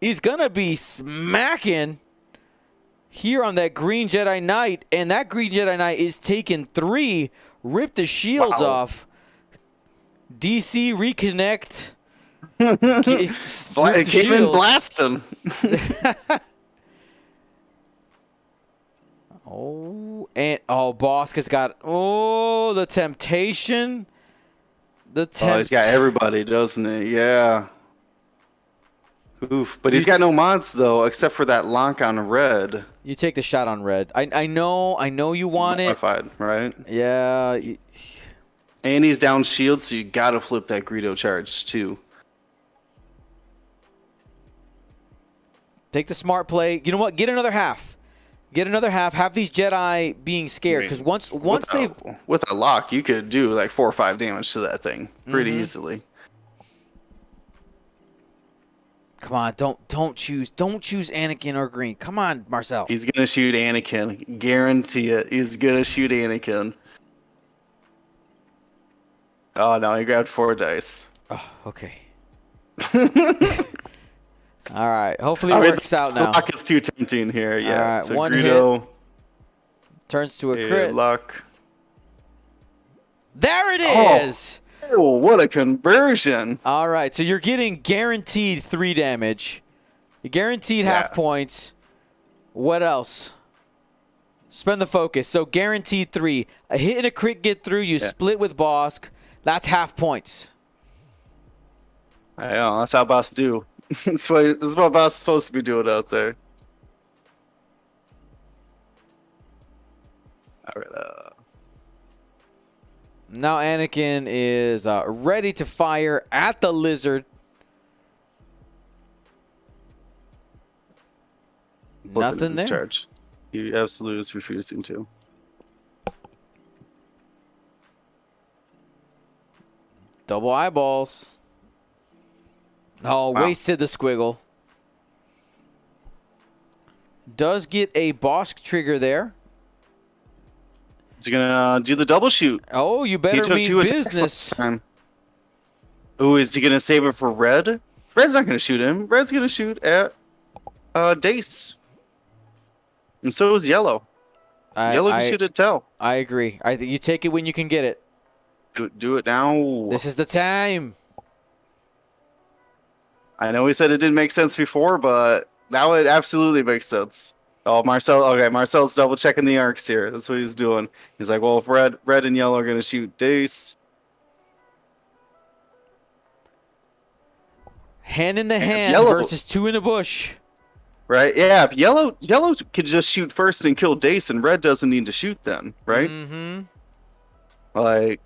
He's gonna be smacking here on that green Jedi Knight, and that green Jedi Knight is taking 3. Rip the shields off. DC reconnect. It came in blasting. Oh, and Bosk has got the temptation. Oh, he's got everybody, doesn't he? Yeah. Oof. But he's got no mods though, except for that lock on red. You take the shot on red. I know you want it. Modified, right? Yeah. And he's down shield, so you gotta flip that Greedo charge too. Take the smart play. You know what? Get another half. Get another half. Have these Jedi being scared because once they've with a lock, you could do like 4 or 5 damage to that thing pretty easily. Come on, don't choose Anakin or Green. Come on, Marcel. He's gonna shoot Anakin. Guarantee it. He's gonna shoot Anakin. Oh no, he grabbed 4 dice. Oh, okay. All right. Hopefully it works out now. The lock is too tempting here. Yeah. All right, So one Greedo, hit turns to a crit. Luck. There it is. Oh, what a conversion! All right, so you're getting guaranteed 3 damage. You're guaranteed half points. What else? Spend the focus. So guaranteed 3. A hit and a crit get through. You split with Bosk. That's half points. I know. That's how boss do. This is what boss is supposed to be doing out there. All right. Now Anakin is ready to fire at the lizard. Nothing there. Charge. He absolutely is refusing to. Double eyeballs. Oh, wasted the squiggle. Does get a Bosk trigger there. He's gonna do the double shoot. Oh, you better mean business. Oh, is he gonna save it for Red? Red's not gonna shoot him. Red's gonna shoot at Dace. And so is Yellow. Yellow can shoot at Tell. I agree. I think you take it when you can get it. Do it now. This is the time. I know we said it didn't make sense before, but now it absolutely makes sense. Oh, Marcel. Okay, Marcel's double checking the arcs here. That's what he's doing. He's like, well, if red and yellow are going to shoot Dace. Hand in the hand versus 2 in the bush. Right? Yeah, if yellow could just shoot first and kill Dace, and red doesn't need to shoot then, right? Mm-hmm. Like,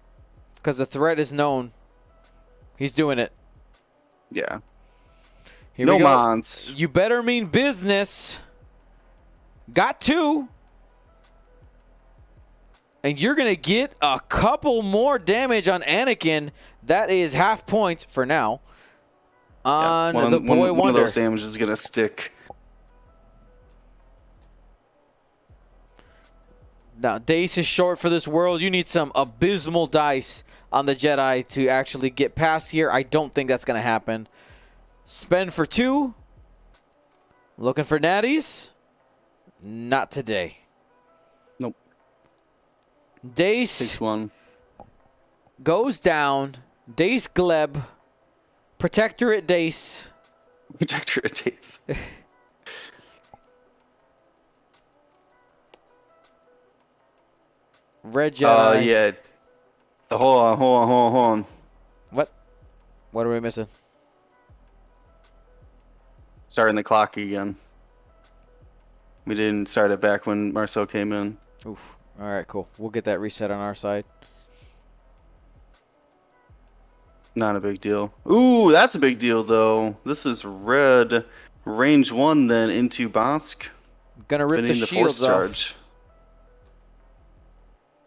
because the threat is known. He's doing it. Yeah. Here no we go. mons. You better mean business. Got 2. And you're going to get a couple more damage on Anakin. That is half points for now. On the Boy Wonder. One of those damages is going to stick. Now, Dace is short for this world. You need some abysmal dice on the Jedi to actually get past here. I don't think that's going to happen. Spend for 2. Looking for natties. Not today. Nope. Dace takes 1. Goes down. Dace Gleb. Protectorate Dace. Protectorate Dace. Red Jedi. Yeah. Hold on. What? What are we missing? Starting the clock again. We didn't start it back when Marcel came in. Oof. All right, cool. We'll get that reset on our side. Not a big deal. Ooh, that's a big deal, though. This is red. Range 1, then into Bosk. Gonna rip the shields off.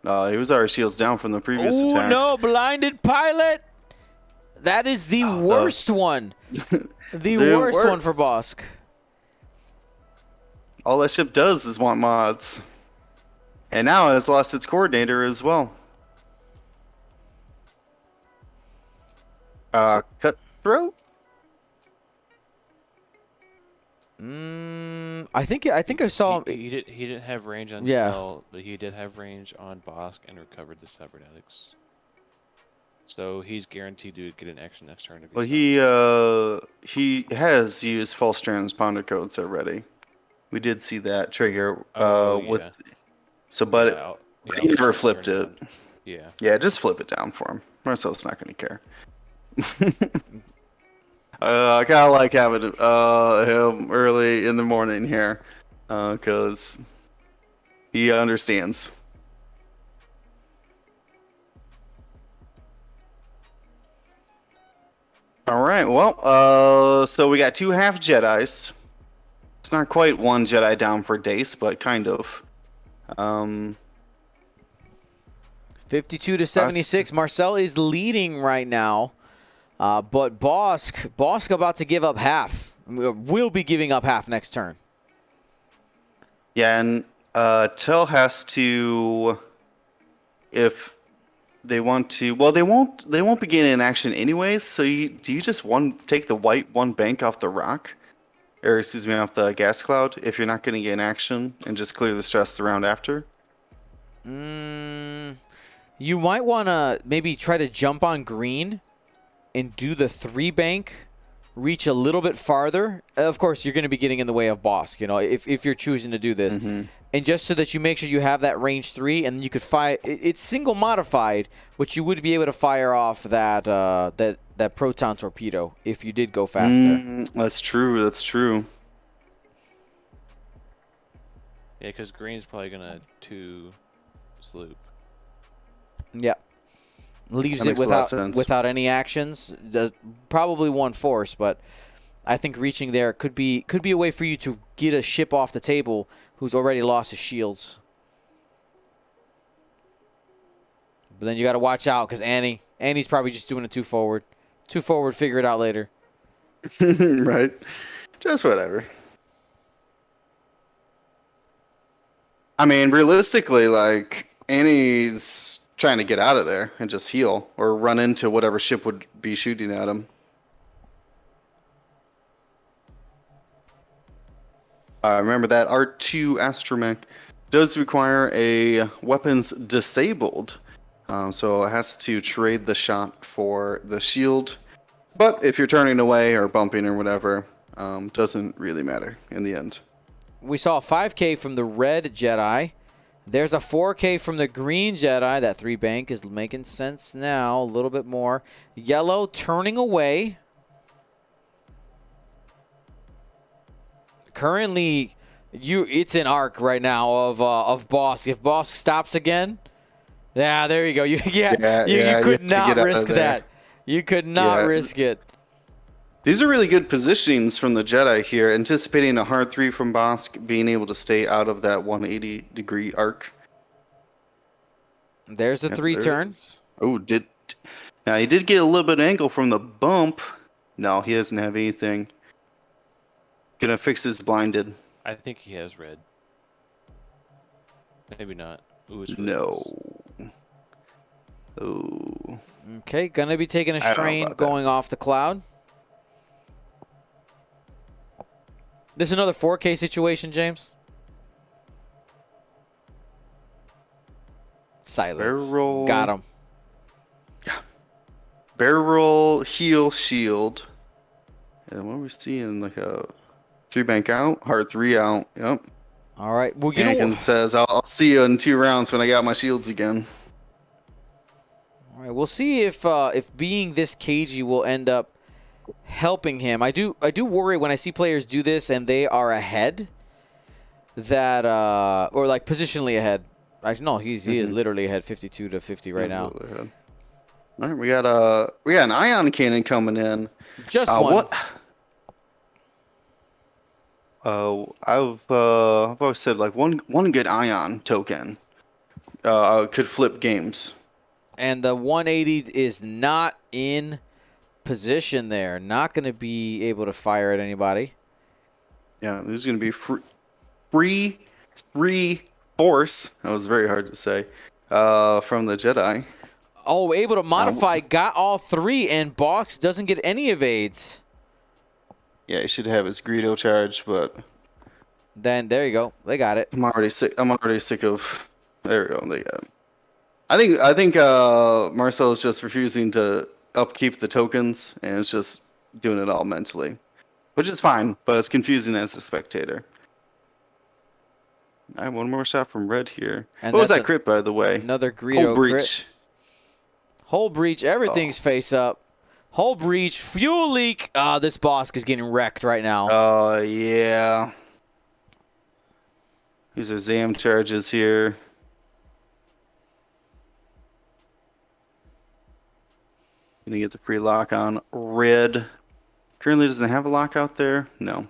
He was already shields down from the previous attacks. No, blinded pilot. That is the worst one. The worst one for Bosk. All that ship does is want mods. And now it has lost its coordinator as well. Cutthroat? I think I saw him. He didn't have range on Tell, but he did have range on Bosk and recovered the cybernetics. So he's guaranteed to get an action next turn. Well, he has used false trans pounder codes already. We did see that trigger So, but he never flipped it. Yeah. Yeah, just flip it down for him. Marcel's not going to care. I kind of like having him early in the morning here, because he understands. All right, well, so we got 2 half Jedis. It's not quite 1 Jedi down for Dace, but kind of. 52 to 76. Marcel is leading right now, but Bosk about to give up half. Will be giving up half next turn. Yeah, and Tell has to, if they want to. Well, they won't be getting an action anyways. So do you just take the white 1 bank off the rock, or excuse me, off the gas cloud if you're not going to get an action and just clear the stress the round after? You might want to maybe try to jump on green and do the 3 bank, reach a little bit farther. Of course, you're going to be getting in the way of Bosk, you know, if you're choosing to do this. And just so that you make sure you have that range 3, and you could fire. It's single modified, but you would be able to fire off that that proton torpedo if you did go faster. That's true. That's true. Yeah, because green's probably gonna 2 sloop. Yeah. Leaves it without any actions. Probably 1 force, but I think reaching there could be a way for you to get a ship off the table who's already lost his shields. But then you got to watch out because Annie's probably just doing a 2 forward. 2 forward, figure it out later. Right. Just whatever. I mean, realistically, like, Annie's trying to get out of there and just heal or run into whatever ship would be shooting at him. Remember that R2 astromech does require a weapons disabled, so it has to trade the shot for the shield. But if you're turning away or bumping or whatever, doesn't really matter in the end. We saw a 5K from the red Jedi. There's a 4K from the green Jedi. That 3 bank is making sense now a little bit more. Yellow turning away. Currently, it's an arc right now of Bosk. If Bosk stops again, yeah, there you go. You could not risk that. You could not risk it. These are really good positionings from the Jedi here, anticipating a hard 3 from Bosk, being able to stay out of that 180-degree arc. There's a 3 turns. Oh, now he did get a little bit of angle from the bump. No, he doesn't have anything. Gonna fix his blinded. I think he has red. Maybe not. Ooh, no. Oh. Okay, gonna be taking a strain going off the cloud. This is another 4K situation, James. Silence. Barrel. Got him. Yeah. Barrel, heal, shield. And what are we seeing? Like a 3 bank out, hard 3 out. Yep. All right. Well, Anakin says, "I'll see you in 2 rounds when I got my shields again." All right. We'll see if being this cagey will end up helping him. I do worry when I see players do this and they are ahead, that or like positionally ahead. No, he is literally ahead, 52 to 50 right now. All right, we got an ion cannon coming in. Just one. What? I've always said like one good ion token could flip games. And the 180 is not in position there. Not going to be able to fire at anybody. Yeah, this is going to be free force. That was very hard to say. From the Jedi. Oh, able to modify. Got all 3, and Bosk doesn't get any evades. Yeah, he should have his Greedo charge, but then there you go. They got it. I'm already sick of. There we go. They got it. I think Marcel is just refusing to upkeep the tokens, and it's just doing it all mentally, which is fine, but it's confusing as a spectator. I have one more shot from red here. And what was that crit, by the way? Another Greedo breach. Crit. Hull breach. Everything's face up. Hull breach. Fuel leak. This Bosk is getting wrecked right now. Oh, yeah. These are Zam charges here. Gonna get the free lock on red. Currently doesn't have a lock out there. No.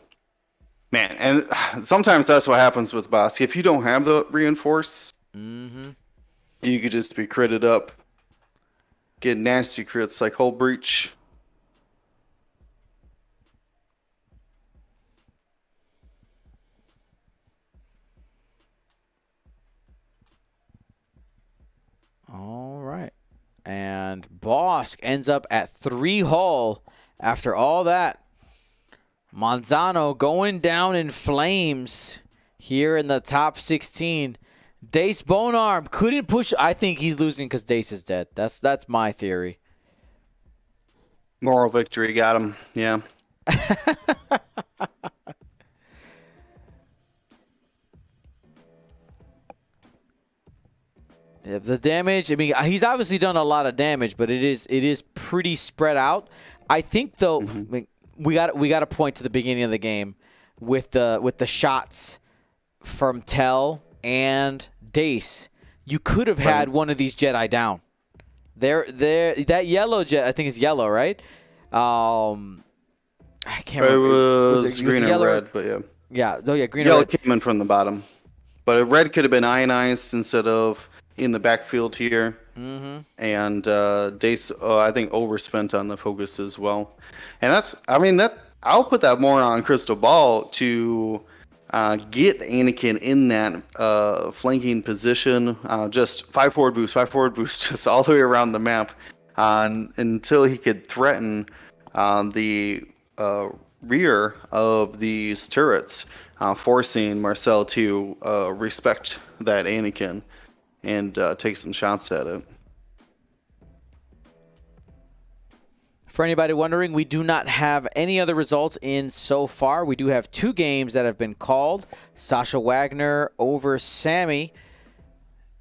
Man, and sometimes that's what happens with Bosk. If you don't have the reinforce, you could just be critted up. Get nasty crits like Hull Breach. All right. And Bosk ends up at 3 hull after all that. Manzano going down in flames here in the top 16. Dace Bonearm couldn't push. I think he's losing because Dace is dead. That's my theory. Moral victory got him. Yeah. Yeah, the damage. I mean, he's obviously done a lot of damage, but it is pretty spread out. I think though. I mean, we got to point to the beginning of the game with the shots from Tell and Dace. You could have had one of these Jedi down. That yellow jet, I think is yellow, right? I can't remember. It was green and red, but yeah. Yeah, green yellow and red. Came in from the bottom, but red could have been ionized instead of in the backfield here. And Dace, I think, overspent on the focus as well. And I'll put that more on Cristobal to get Anakin in that flanking position. Just 5 forward boost, just all the way around the map until he could threaten the rear of these turrets, forcing Marcel to respect that Anakin and take some shots at it. For anybody wondering, we do not have any other results in so far. We do have 2 games that have been called. Sasha Wagner over Sammy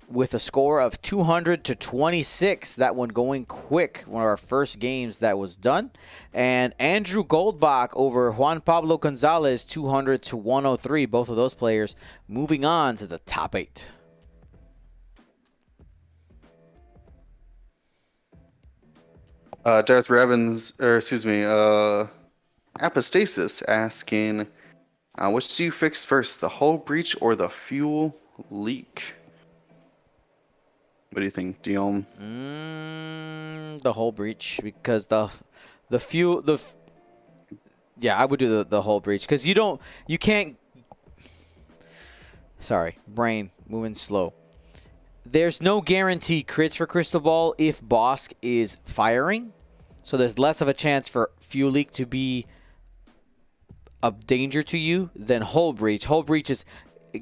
with a score of 200-26. That one going quick. One of our first games that was done. And Andrew Goldbach over Juan Pablo Gonzalez, 200-103. Both of those players moving on to the top 8. Darth Revens, Apostasis asking, which do you fix first, the hull breach or the fuel leak? What do you think, Dion? The hull breach, because the fuel, I would do the hull breach, because you can't. Sorry, brain moving slow. There's no guaranteed crits for Cristobal if Bosk is firing. So there's less of a chance for fuel leak to be a danger to you than hull breach. Hull breach is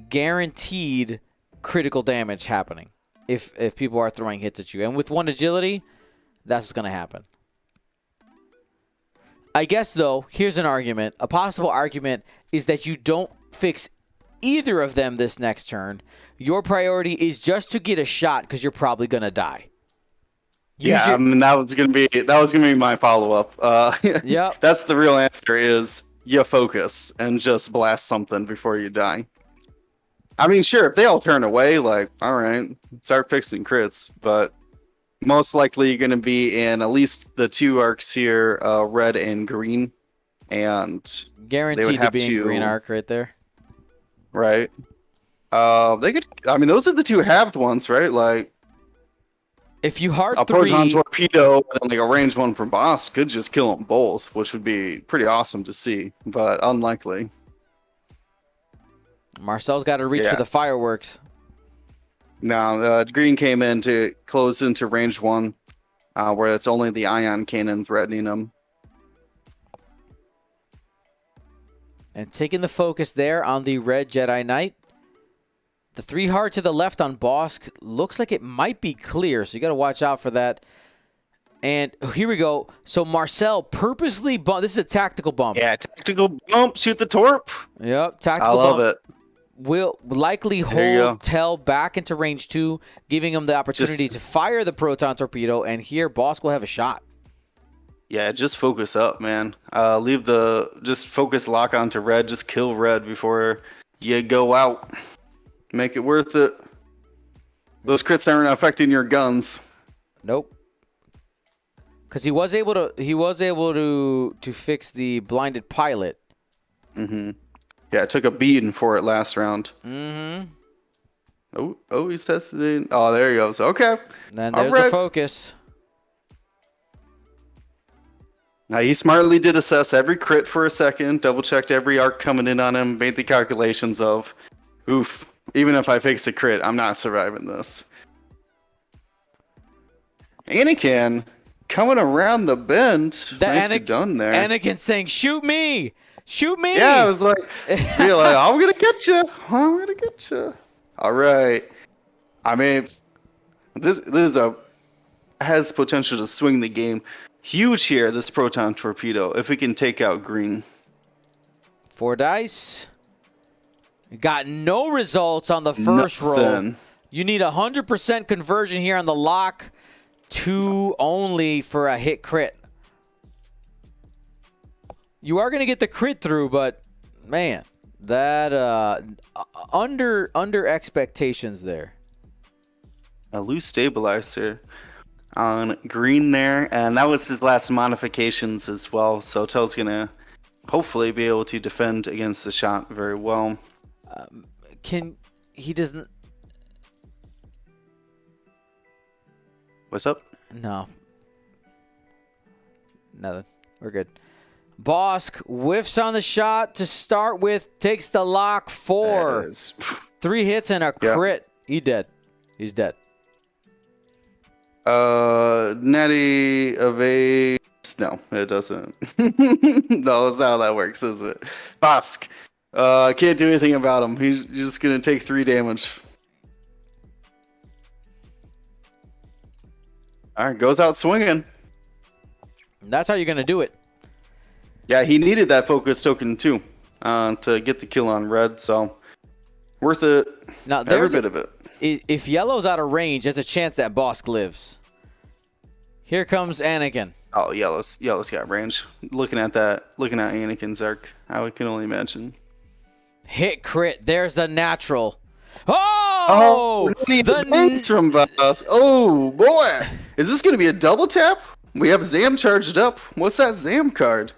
guaranteed critical damage happening if people are throwing hits at you. And with 1 agility, that's what's going to happen. I guess, though, here's an argument. A possible argument is that you don't fix either of them this next turn. Your priority is just to get a shot because you're probably going to die. That was gonna be my follow up. Yep. That's the real answer. Is you focus and just blast something before you die. I mean, sure, if they all turn away, like, all right, start fixing crits, but most likely you're gonna be in at least the 2 arcs here, red and green, and guaranteed to be in green arc right there. Right. They could. I mean, those are the 2 halved ones, right? Like, if you hard a 3, proton torpedo and like a ranged one from Boss could just kill them both, which would be pretty awesome to see, but unlikely. Marcel's got to reach for the fireworks. No, green came in to close into range 1, where it's only the ion cannon threatening them. And taking the focus there on the red Jedi Knight. The 3 hard to the left on Bosk looks like it might be clear, so you got to watch out for that. And here we go. So Marcel purposely bump. This is a tactical bump. Yeah, tactical bump. Shoot the torp. Yep, tactical bump. I love bump. it. will likely hold Tell back into range 2, giving him the opportunity to fire the proton torpedo, and here Bosk will have a shot. Yeah, just focus up, man. Just focus lock onto red. Just kill red before you go out. Make it worth it. Those crits aren't affecting your guns. Nope. Because he was able to fix the blinded pilot. Mm-hmm. Yeah, I took a beating for it last round. Mm-hmm. Oh, he's testing. Oh, there he goes. Okay. Then there's the focus. Now, he smartly did assess every crit for a second, double-checked every arc coming in on him, made the calculations of, oof, even if I fix a crit, I'm not surviving this. Anakin coming around the bend. Nicely done there. Anakin saying, shoot me! Shoot me! Yeah, I was like, I'm going to get you. I'm going to get you. All right. I mean, this has potential to swing the game. Huge here, this proton torpedo, if we can take out green. 4 dice. Got no results on the first roll. You need 100% conversion here on the lock. 2 only for a hit crit. You are going to get the crit through, but man, that under expectations there. A loose stabilizer on green there, and that was his last modifications as well, so Tell's gonna hopefully be able to defend against the shot very well. He doesn't... What's up? No. Nothing. We're good. Bosk whiffs on the shot to start with, takes the lock. 4. 3 hits and a crit. He's dead. Nettie evades. No, it doesn't. No, that's not how that works, is it? Bosk. Can't do anything about him. He's just going to take 3 damage. All right, goes out swinging. That's how you're going to do it. Yeah, he needed that focus token too to get the kill on red, so worth it. Now, every bit of it. If yellow's out of range, there's a chance that Bosk lives. Here comes Anakin. Oh, yellow's got range. Looking at Anakin's arc, I can only imagine. Hit crit. There's the natural. Oh! The from Bosk. Oh boy, is this going to be a double tap? We have Zam charged up. What's that Zam card?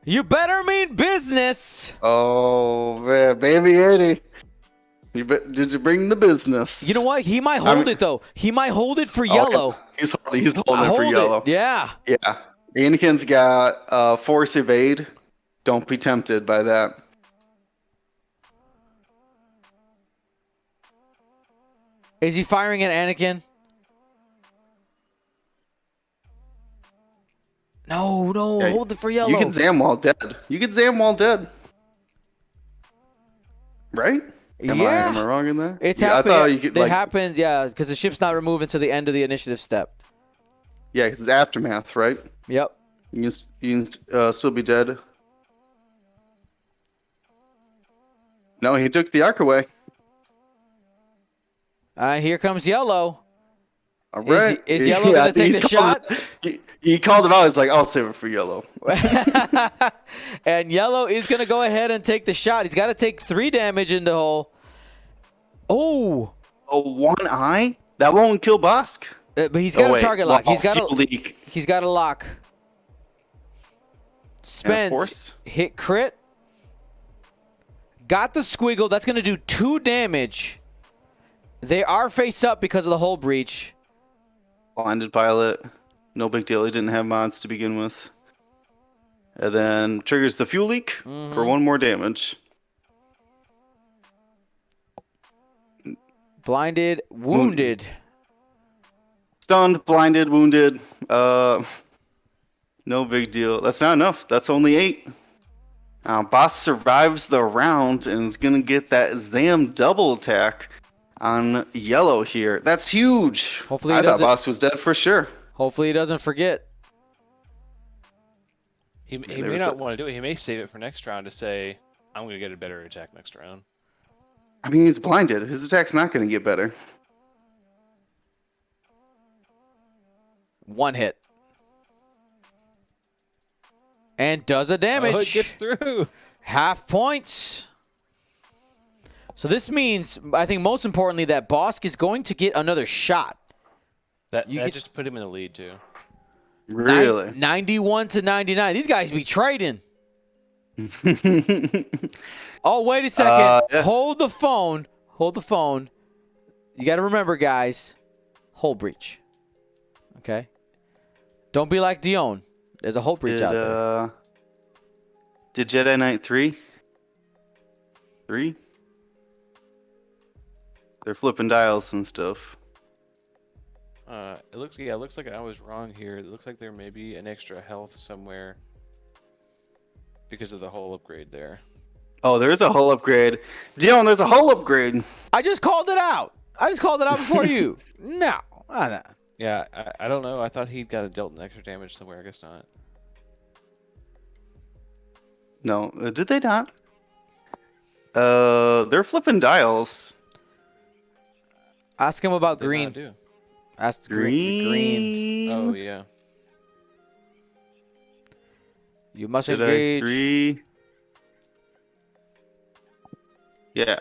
You better mean business. Oh man, baby Eddie. Did you bring the business? You know what? He might hold it though. He might hold it for yellow. He's holding it for yellow. Yeah. Yeah. Anakin's got force evade. Don't be tempted by that. Is he firing at Anakin? No, yeah, hold it for yellow. You can Zam while dead. Right? Am I wrong in there? It's happened. I thought you could, it happened, because the ship's not removed until the end of the initiative step. Yeah, because it's aftermath, right? Yep. You can still be dead. No, he took the arc away. All right, here comes yellow. All right. Is yellow going to take the shot? He called him out. He's like, I'll save it for yellow. And yellow is going to go ahead and take the shot. He's got to take 3 damage in the hole. Oh. Oh, 1 eye? That won't kill Bosk. But he's got a target lock. He's got a lock. Spence. Hit crit. Got the squiggle. That's going to do 2 damage. They are face up because of the hull breach. Blinded pilot. No big deal. He didn't have mods to begin with. And then triggers the fuel leak for 1 more damage. Blinded, wounded. Stunned, blinded, wounded. No big deal. That's not enough. That's only 8. Boss survives the round and is going to get that Zam double attack on yellow here. That's huge. Hopefully I thought Boss was dead for sure. Hopefully he doesn't forget. He may not want to do it. He may save it for next round to say, I'm gonna get a better attack next round. I mean, he's blinded. His attack's not going to get better. One hit. And does a damage. Oh, it gets through. Half points. So this means, I think most importantly, that Bosk is going to get another shot. That just put him in the lead, too. Really? 91 to 99. These guys be trading. Oh, wait a second. Yeah. Hold the phone. Hold the phone. You got to remember, guys, hull breach. Okay? Don't be like Dion. There's a hull breach out there. Did Jedi Knight 3? 3? They're flipping dials and stuff. It looks like I was wrong here. It looks like there may be an extra health somewhere because of the hull upgrade there. Oh, there's a hull upgrade. Dion, there's a hull upgrade. I just called it out. I just called it out before you. No. Yeah, I don't know. I thought he got dealt an extra damage somewhere. I guess not. No, did they not? They're flipping dials. Ask him about What did green. not do? Ask green. Oh yeah. You must Jedi engage. 3. Yeah.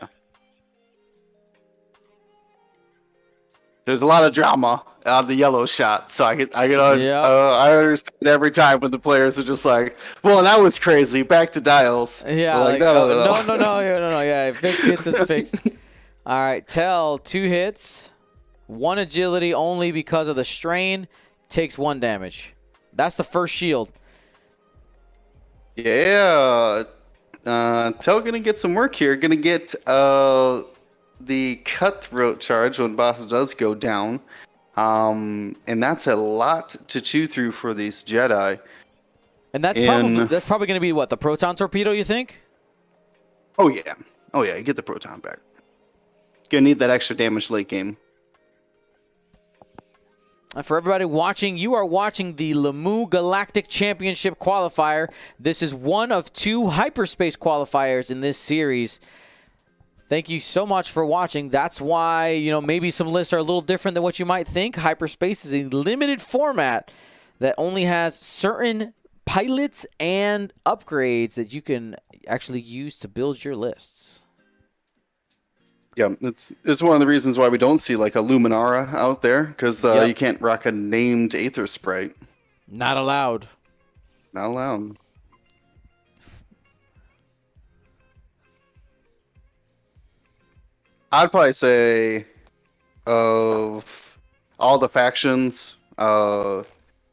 There's a lot of drama on the yellow shot, so I understand every time when the players are just like, "Well, that was crazy. Back to dials." Yeah, like, no. Yeah, get this fixed. All right, Tell 2 hits, 1 agility only because of the strain, takes 1 damage. That's the first shield. Yeah. Tell gonna get some work here. Gonna get the cutthroat charge when boss does go down. And that's a lot to chew through for these Jedi. And that's probably going to be what, the proton torpedo, you think? Oh yeah, you get the proton back. Gonna need that extra damage late game. And for everybody watching, you are watching the Lamu Galactic Championship Qualifier. This is one of 2 hyperspace qualifiers in this series. Thank you so much for watching. That's why, maybe some lists are a little different than what you might think. Hyperspace is a limited format that only has certain pilots and upgrades that you can actually use to build your lists. Yeah, it's one of the reasons why we don't see like a Luminara out there, because you can't rock a named Aether Sprite. Not allowed. Not allowed. I'd probably say of all the factions,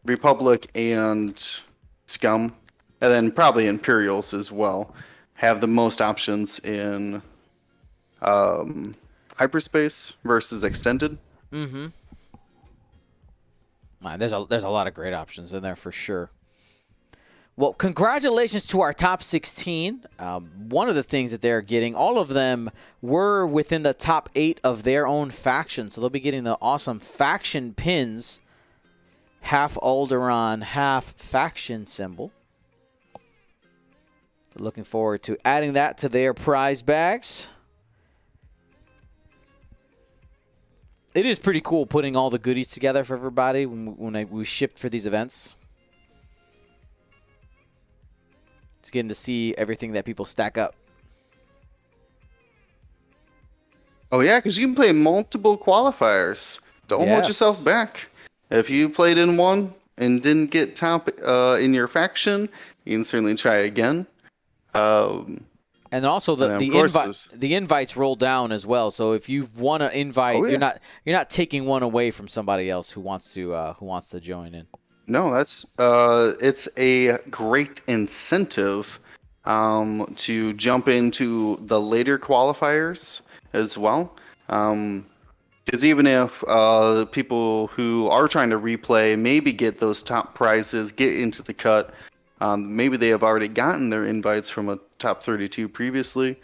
Republic and Scum, and then probably Imperials as well, have the most options in hyperspace versus extended. Mm-hmm. There's a lot of great options in there for sure. Well, congratulations to our top 16. One of the things that they're getting, all of them were within the top 8 of their own faction. So they'll be getting the awesome faction pins. Half Alderaan, half faction symbol. Looking forward to adding that to their prize bags. It is pretty cool putting all the goodies together for everybody when we shipped for these events. It's getting to see everything that people stack up. Oh yeah, because you can play multiple qualifiers. Don't hold yourself back. If you played in one and didn't get top in your faction, you can certainly try again. And also the invites roll down as well. So if you've won an invite, you're not taking one away from somebody else who wants to join in. No, that's it's a great incentive to jump into the later qualifiers as well. Because even if people who are trying to replay maybe get those top prizes, get into the cut, maybe they have already gotten their invites from a top 32 previously,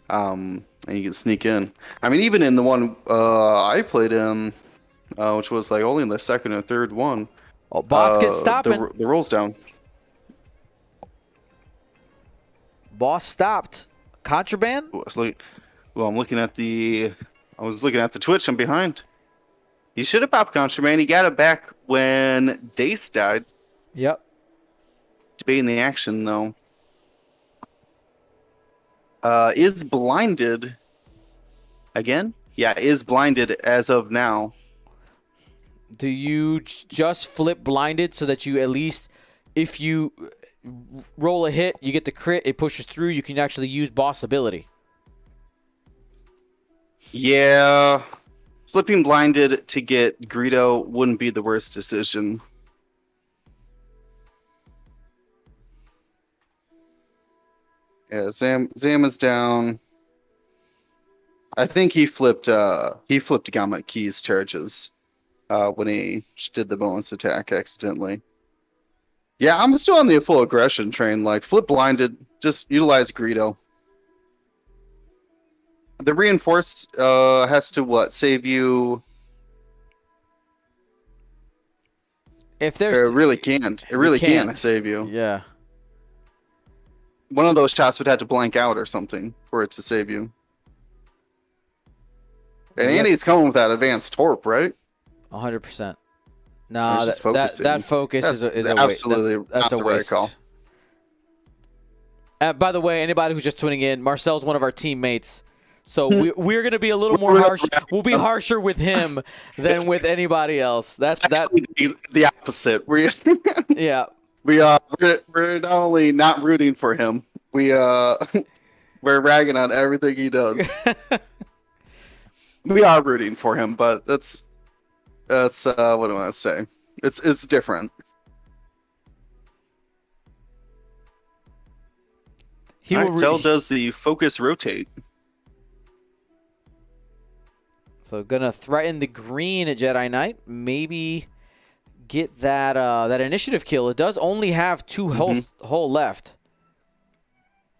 and you can sneak in. I mean, even in the one I played in, which was like only in the second or third one. Oh, Bosk is stopping. The rolls down. Boss stopped. Contraband? I'm looking at the Twitch. I'm behind. He should have popped Contraband. He got it back when Dace died. Yep. Debating the action, though. Is blinded again? Yeah, is blinded as of now. Do you just flip blinded so that you at least, if you roll a hit, you get the crit, it pushes through, you can actually use boss ability? Yeah. Flipping blinded to get Greedo wouldn't be the worst decision. Yeah, Zam is down. I think he flipped Gamma Key's charges when he did the bonus attack accidentally. Yeah, I'm still on the full aggression train. Like, flip blinded, just utilize Greedo. The reinforce has to what? Save you. If there's, it really can't. It really can't save you. Yeah. One of those shots would have to blank out or something for it to save you. And Andy's coming with that advanced torp, right? 100%. No, that focus is a absolutely waste. That's a not the waste. right call. By the way, anybody who's just tuning in, Marcel's one of our teammates. So we're going to be a little more harsh. We'll be harsher with him than with anybody else. That's the opposite. Yeah. We're not only not rooting for him, we're ragging on everything he does. We are rooting for him, but that's what do I want to say? It's different. Marcel does the focus rotate. So gonna threaten the green at Jedi Knight. Maybe get that initiative kill. It does only have 2 hull left.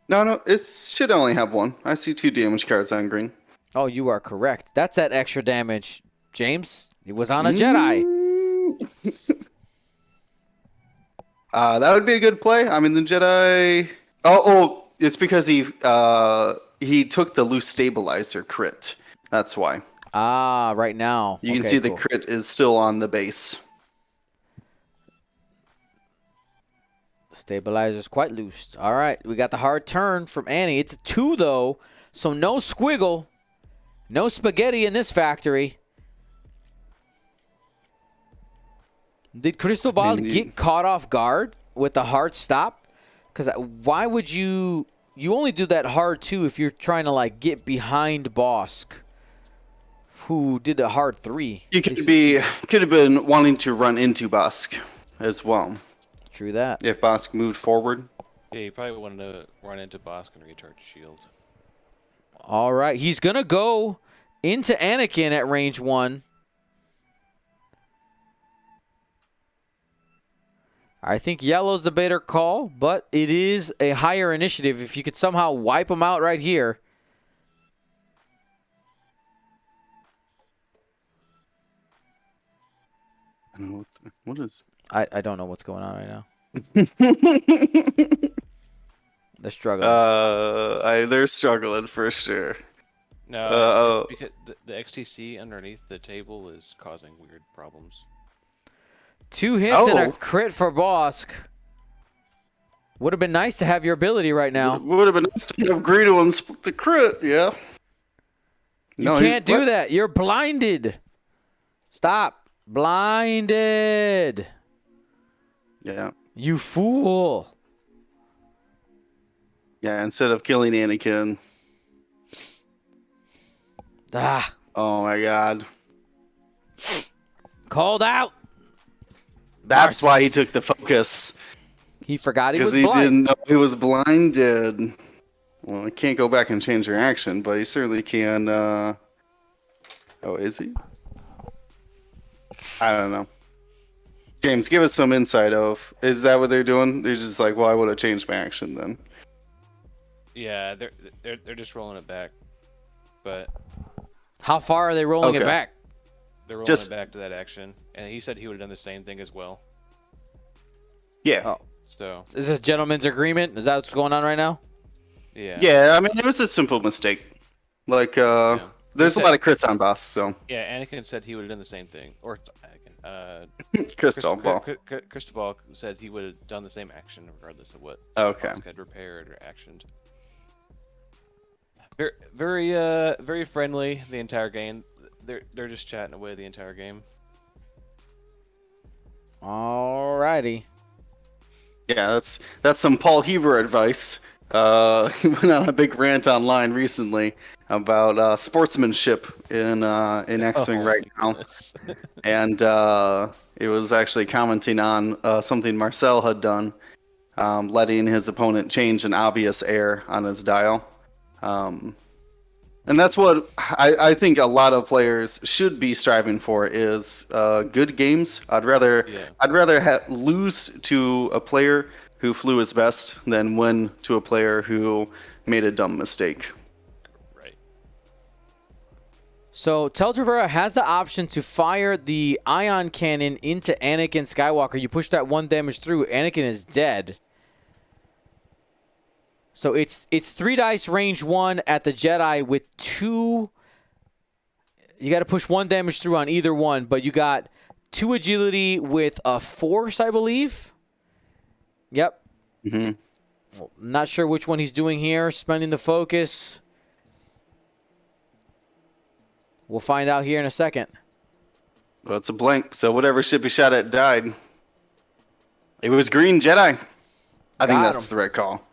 No, it should only have 1. I see 2 damage cards on green. Oh, you are correct. That's that extra damage, James. It was on a Jedi. That would be a good play. I mean, the Jedi. Oh, it's because he took the loose stabilizer crit. That's why. Ah, right now. You can see the crit is still on the base. Stabilizer's quite loose. All right, we got the hard turn from Annie. It's a 2, though, so no squiggle. No spaghetti in this factory. Did Cristobal get caught off guard with the hard stop? Because why would you... You only do that hard, too, if you're trying to, like, get behind Bosk, who did a hard 3. You could have been wanting to run into Bosk as well. True that. If Bosk moved forward. Yeah, you probably wanted to run into Bosk and recharge shield. All right, he's going to go into Anakin at range 1. I think yellow's the better call, but it is a higher initiative. If you could somehow wipe him out right here. What is... I don't know what's going on right now. They're struggling. They're struggling for sure. No, because the XTC underneath the table is causing weird problems. 2 hits and a crit for Bosk. Would have been nice to have your ability right now. Would have been nice to have Greedo and split the crit, yeah. You can't do that. You're blinded. Stop. Blinded. Yeah. You fool. Yeah, instead of killing Anakin. Ah. Oh my god. Called out. That's why he took the focus. He forgot he was blind. Because he didn't know he was blinded. Well, he can't go back and change your action, but he certainly can. Oh, is he? I don't know. James, give us some insight of, is that what they're doing? They're just like, well, I would have changed my action then. Yeah, they're just rolling it back. But how far are they rolling it back? They're rolling it back to that action, and he said he would have done the same thing as well. Yeah. Oh. So is this a gentleman's agreement? Is that what's going on right now? Yeah. Yeah, I mean, it was a simple mistake. Like, there's a lot of crits on boss, so. Yeah, Anakin said he would have done the same thing. Or Anakin. Cristobal. Cristobal said he would have done the same action regardless of what Okay. Bosk had repaired or actioned. Very friendly the entire game. They're just chatting away the entire game. Alrighty. Yeah, that's some Paul Heber advice. He went on a big rant online recently about sportsmanship in X-Wing right now, and it was actually commenting on something Marcel had done, letting his opponent change an obvious air on his dial. And that's what I think a lot of players should be striving for is good games. I'd rather lose to a player who flew his best than win to a player who made a dumb mistake. Right. So Tel Trevera has the option to fire the ion cannon into Anakin Skywalker. You push that 1 damage through, Anakin is dead. So it's 3 dice range 1 at the Jedi with 2. You got to push 1 damage through on either one, but you got 2 agility with a force, I believe. Yep. Mm-hmm. Well, not sure which one he's doing here. Spending the focus. We'll find out here in a second. Well, it's a blank, so whatever ship he shot at died. It was Green Jedi. I think that's the right call.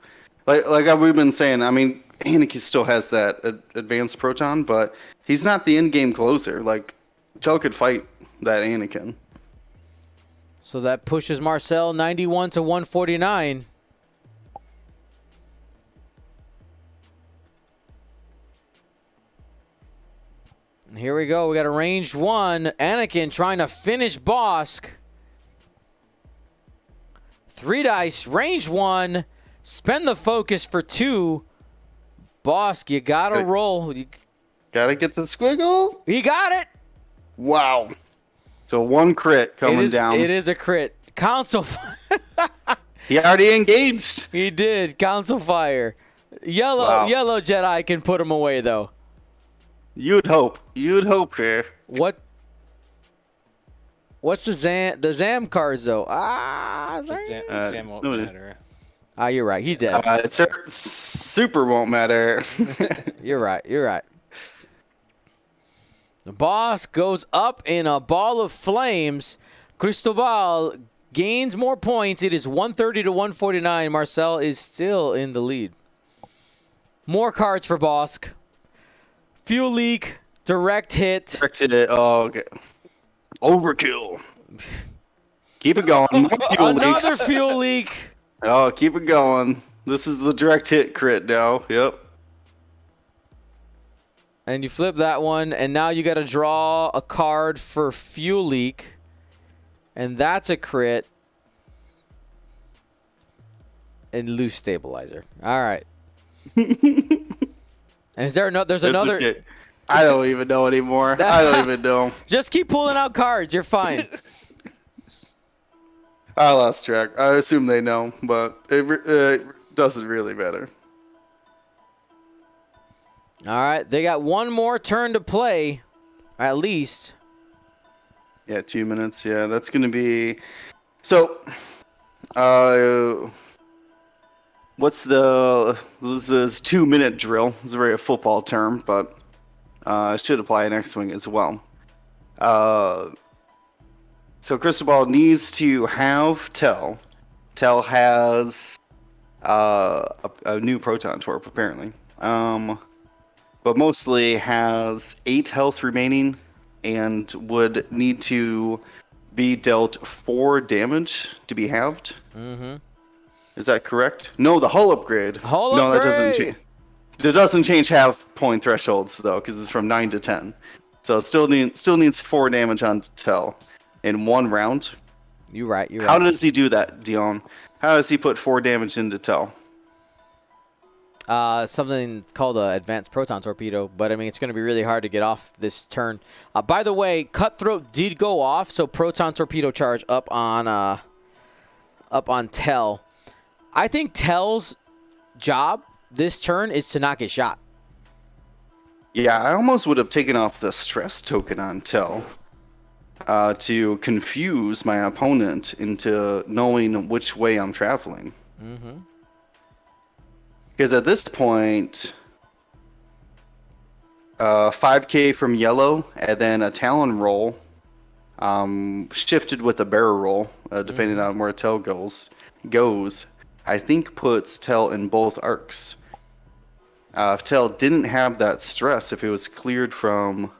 Like we've been saying, I mean, Anakin still has that advanced proton, but he's not the in-game closer. Like, Tel could fight that Anakin. So that pushes Marcel 91 to 149. And here we go. We got a range 1. Anakin trying to finish Bosk. 3 dice, range 1. Spend the focus for 2. Bosk, you gotta roll. Gotta get the squiggle. He got it. Wow. So 1 crit coming down. It is a crit. Council. He already engaged. He did. Council fire. Yellow Jedi can put him away though. You'd hope. You'd hope here. What's the Zam cards though? Zam won't matter. You're right. He did. Super won't matter. You're right. The boss goes up in a ball of flames. Cristobal gains more points. It is 130 to 149. Marcel is still in the lead. More cards for Bosk. Fuel leak. Direct hit. Direct hit. Oh, okay. Overkill. Keep it going. More fuel Another leaks. fuel leak. Oh, keep it going. This is the direct hit crit now. Yep. And you flip that one, and now you got to draw a card for fuel leak. And that's a crit. And loose stabilizer. All right. And is there there's another? Okay. I don't even know anymore. I don't even know. Just keep pulling out cards. You're fine. I lost track. I assume they know, but it doesn't really matter. All right. They got one more turn to play, at least. Yeah, 2 minutes. Yeah, that's going to be... So, what's the... This is 2-minute drill. It's a very football term, but it should apply in X-Wing as well. So Cristobal needs to have Tel. Tel has a new proton torp, apparently. But mostly has 8 health remaining and would need to be dealt 4 damage to be halved. Mm-hmm. Is that correct? No, the hull upgrade. No, that doesn't change. It doesn't change half point thresholds though, because it's from 9 to 10. So it still needs 4 damage on Tel in 1 round. You're right. How does he do that, Dion? How does he put 4 damage into Tel? Something called an advanced proton torpedo, but I mean it's going to be really hard to get off this turn. By the way, Cutthroat did go off, so proton torpedo charge up on Tel. I think Tel's job this turn is to not get shot. Yeah, I almost would have taken off the stress token on Tell to confuse my opponent into knowing which way I'm traveling. Mm-hmm. Because at this point, 5k from yellow and then a Talon roll, shifted with a barrel roll, depending on where Tell goes, I think puts Tell in both arcs. If Tell didn't have that stress, if it was cleared from...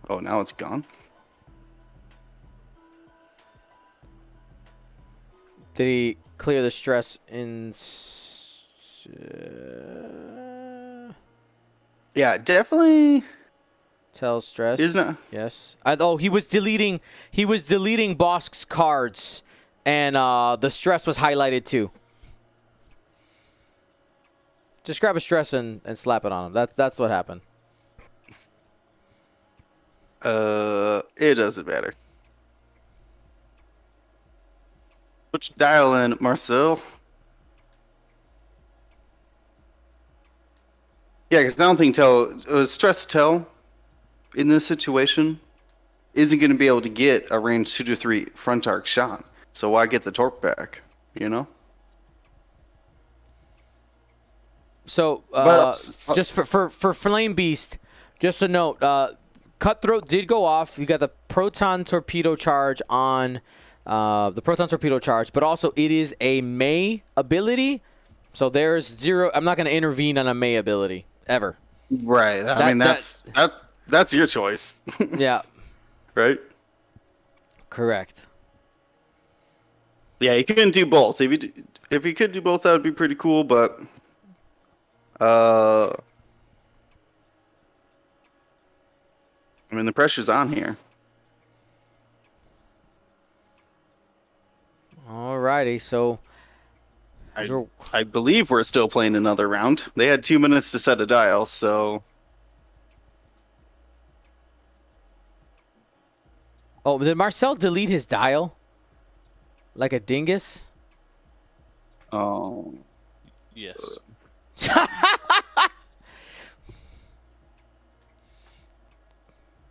Oh, now it's gone? Did he clear the stress in... Yeah, definitely... Tell stress. Isn't it? Yes. He was deleting Bosk's cards, and the stress was highlighted too. Just grab a stress and slap it on him. That's what happened. It doesn't matter. Which dial in, Marcel? Yeah, because I don't think stress Tell in this situation isn't going to be able to get a range 2 to 3 front arc shot. So why get the torque back? You know. So, just for Flame Beast, just a note, Cutthroat did go off. You got the Proton Torpedo charge on but also it is a May ability, so there's 0. I'm not going to intervene on a May ability, ever. Right. I mean, that's your choice. Yeah. Right? Correct. Yeah, you couldn't do both. If you could do both, that would be pretty cool, but... I mean, the pressure's on here. Alrighty, so I believe we're still playing another round. They had 2 minutes to set a dial, so... Oh, did Marcel delete his dial? Like a dingus? Oh. Yes.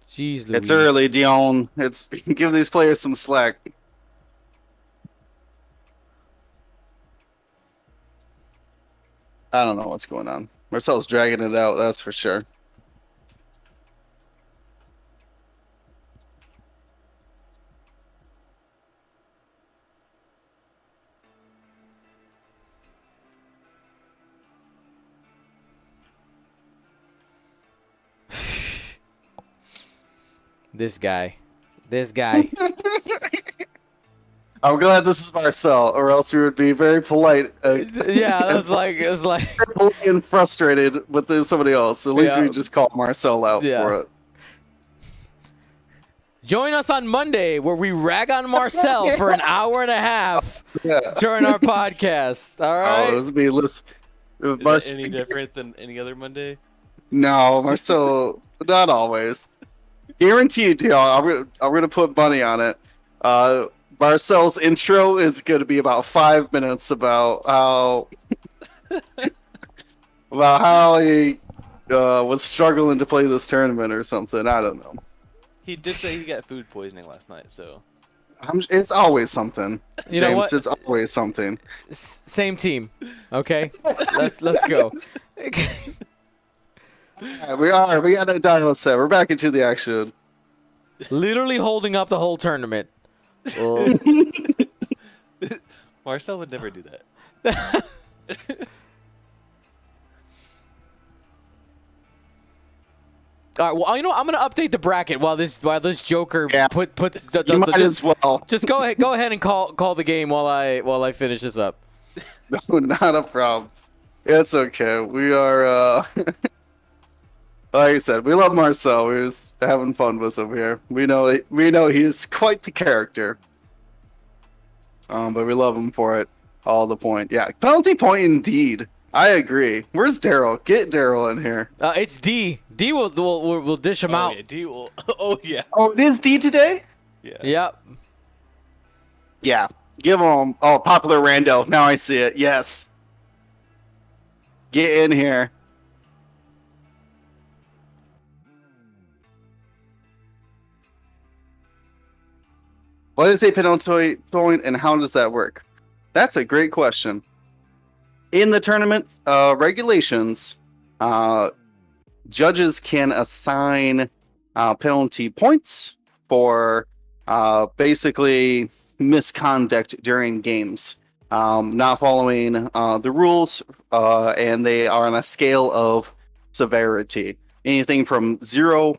Jeez, Louise. It's early, Dion. Give these players some slack. I don't know what's going on. Marcel's dragging it out, that's for sure. This guy. I'm glad this is Marcel, or else we would be very polite. Yeah, it was like and frustrated with somebody else. At least we just call Marcel out for it. Join us on Monday where we rag on Marcel for an hour and a half during our podcast. All right. Oh, this would be Is that any different than any other Monday? No, Marcel, not always. Guaranteed, I'm gonna put money on it. Marcel's intro is gonna be about 5 minutes about how he was struggling to play this tournament or something. I don't know. He did say he got food poisoning last night, so it's always something. You know James, what? it's always something. Same team. Okay, let's go. We got a dial set. We're back into the action. Literally holding up the whole tournament. Marcel would never do that. All right. Well, you know what? I'm gonna update the bracket while this Joker puts. You might as well. Just go ahead and call the game while I finish this up. No, not a problem. It's okay. We are. Like I said, we love Marcel. We're just having fun with him here. We know he's quite the character. But we love him for it. All the point. Yeah, penalty point indeed. I agree. Where's Daryl? Get Daryl in here. It's D. D will dish him out. Yeah, D will. Oh yeah. Oh, it is D today? Yeah. Yep. Yeah. Give him. Oh, popular rando. Now I see it. Yes. Get in here. What is a penalty point and how does that work? That's a great question. In the tournament regulations, judges can assign penalty points for basically misconduct during games, not following the rules, and they are on a scale of severity. Anything from 0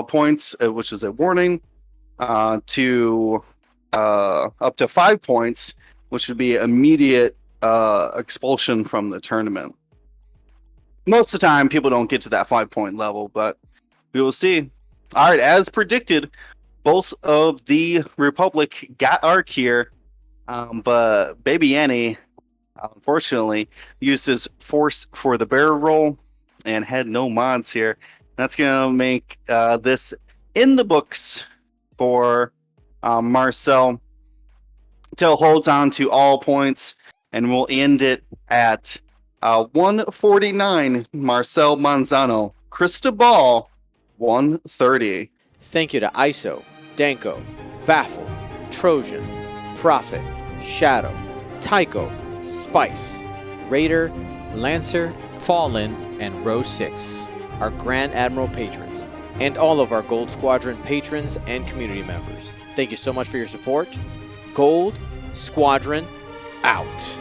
points, which is a warning, to up to 5 points, which would be immediate expulsion from the tournament. Most of the time, people don't get to that 5-point level, but we will see. All right, as predicted, both of the Republic got arc here, but Baby Annie, unfortunately, uses Force for the barrel roll and had no mods here. That's going to make this in the books for Marcel. Till holds on to all points, and we'll end it at 149. Marcel Manzano. Cristobal, 130. Thank you to ISO, Danko, Baffle, Trojan, Prophet, Shadow, Tycho, Spice, Raider, Lancer, Fallen, and Row 6, our Grand Admiral patrons, and all of our Gold Squadron patrons and community members. Thank you so much for your support. Gold Squadron out.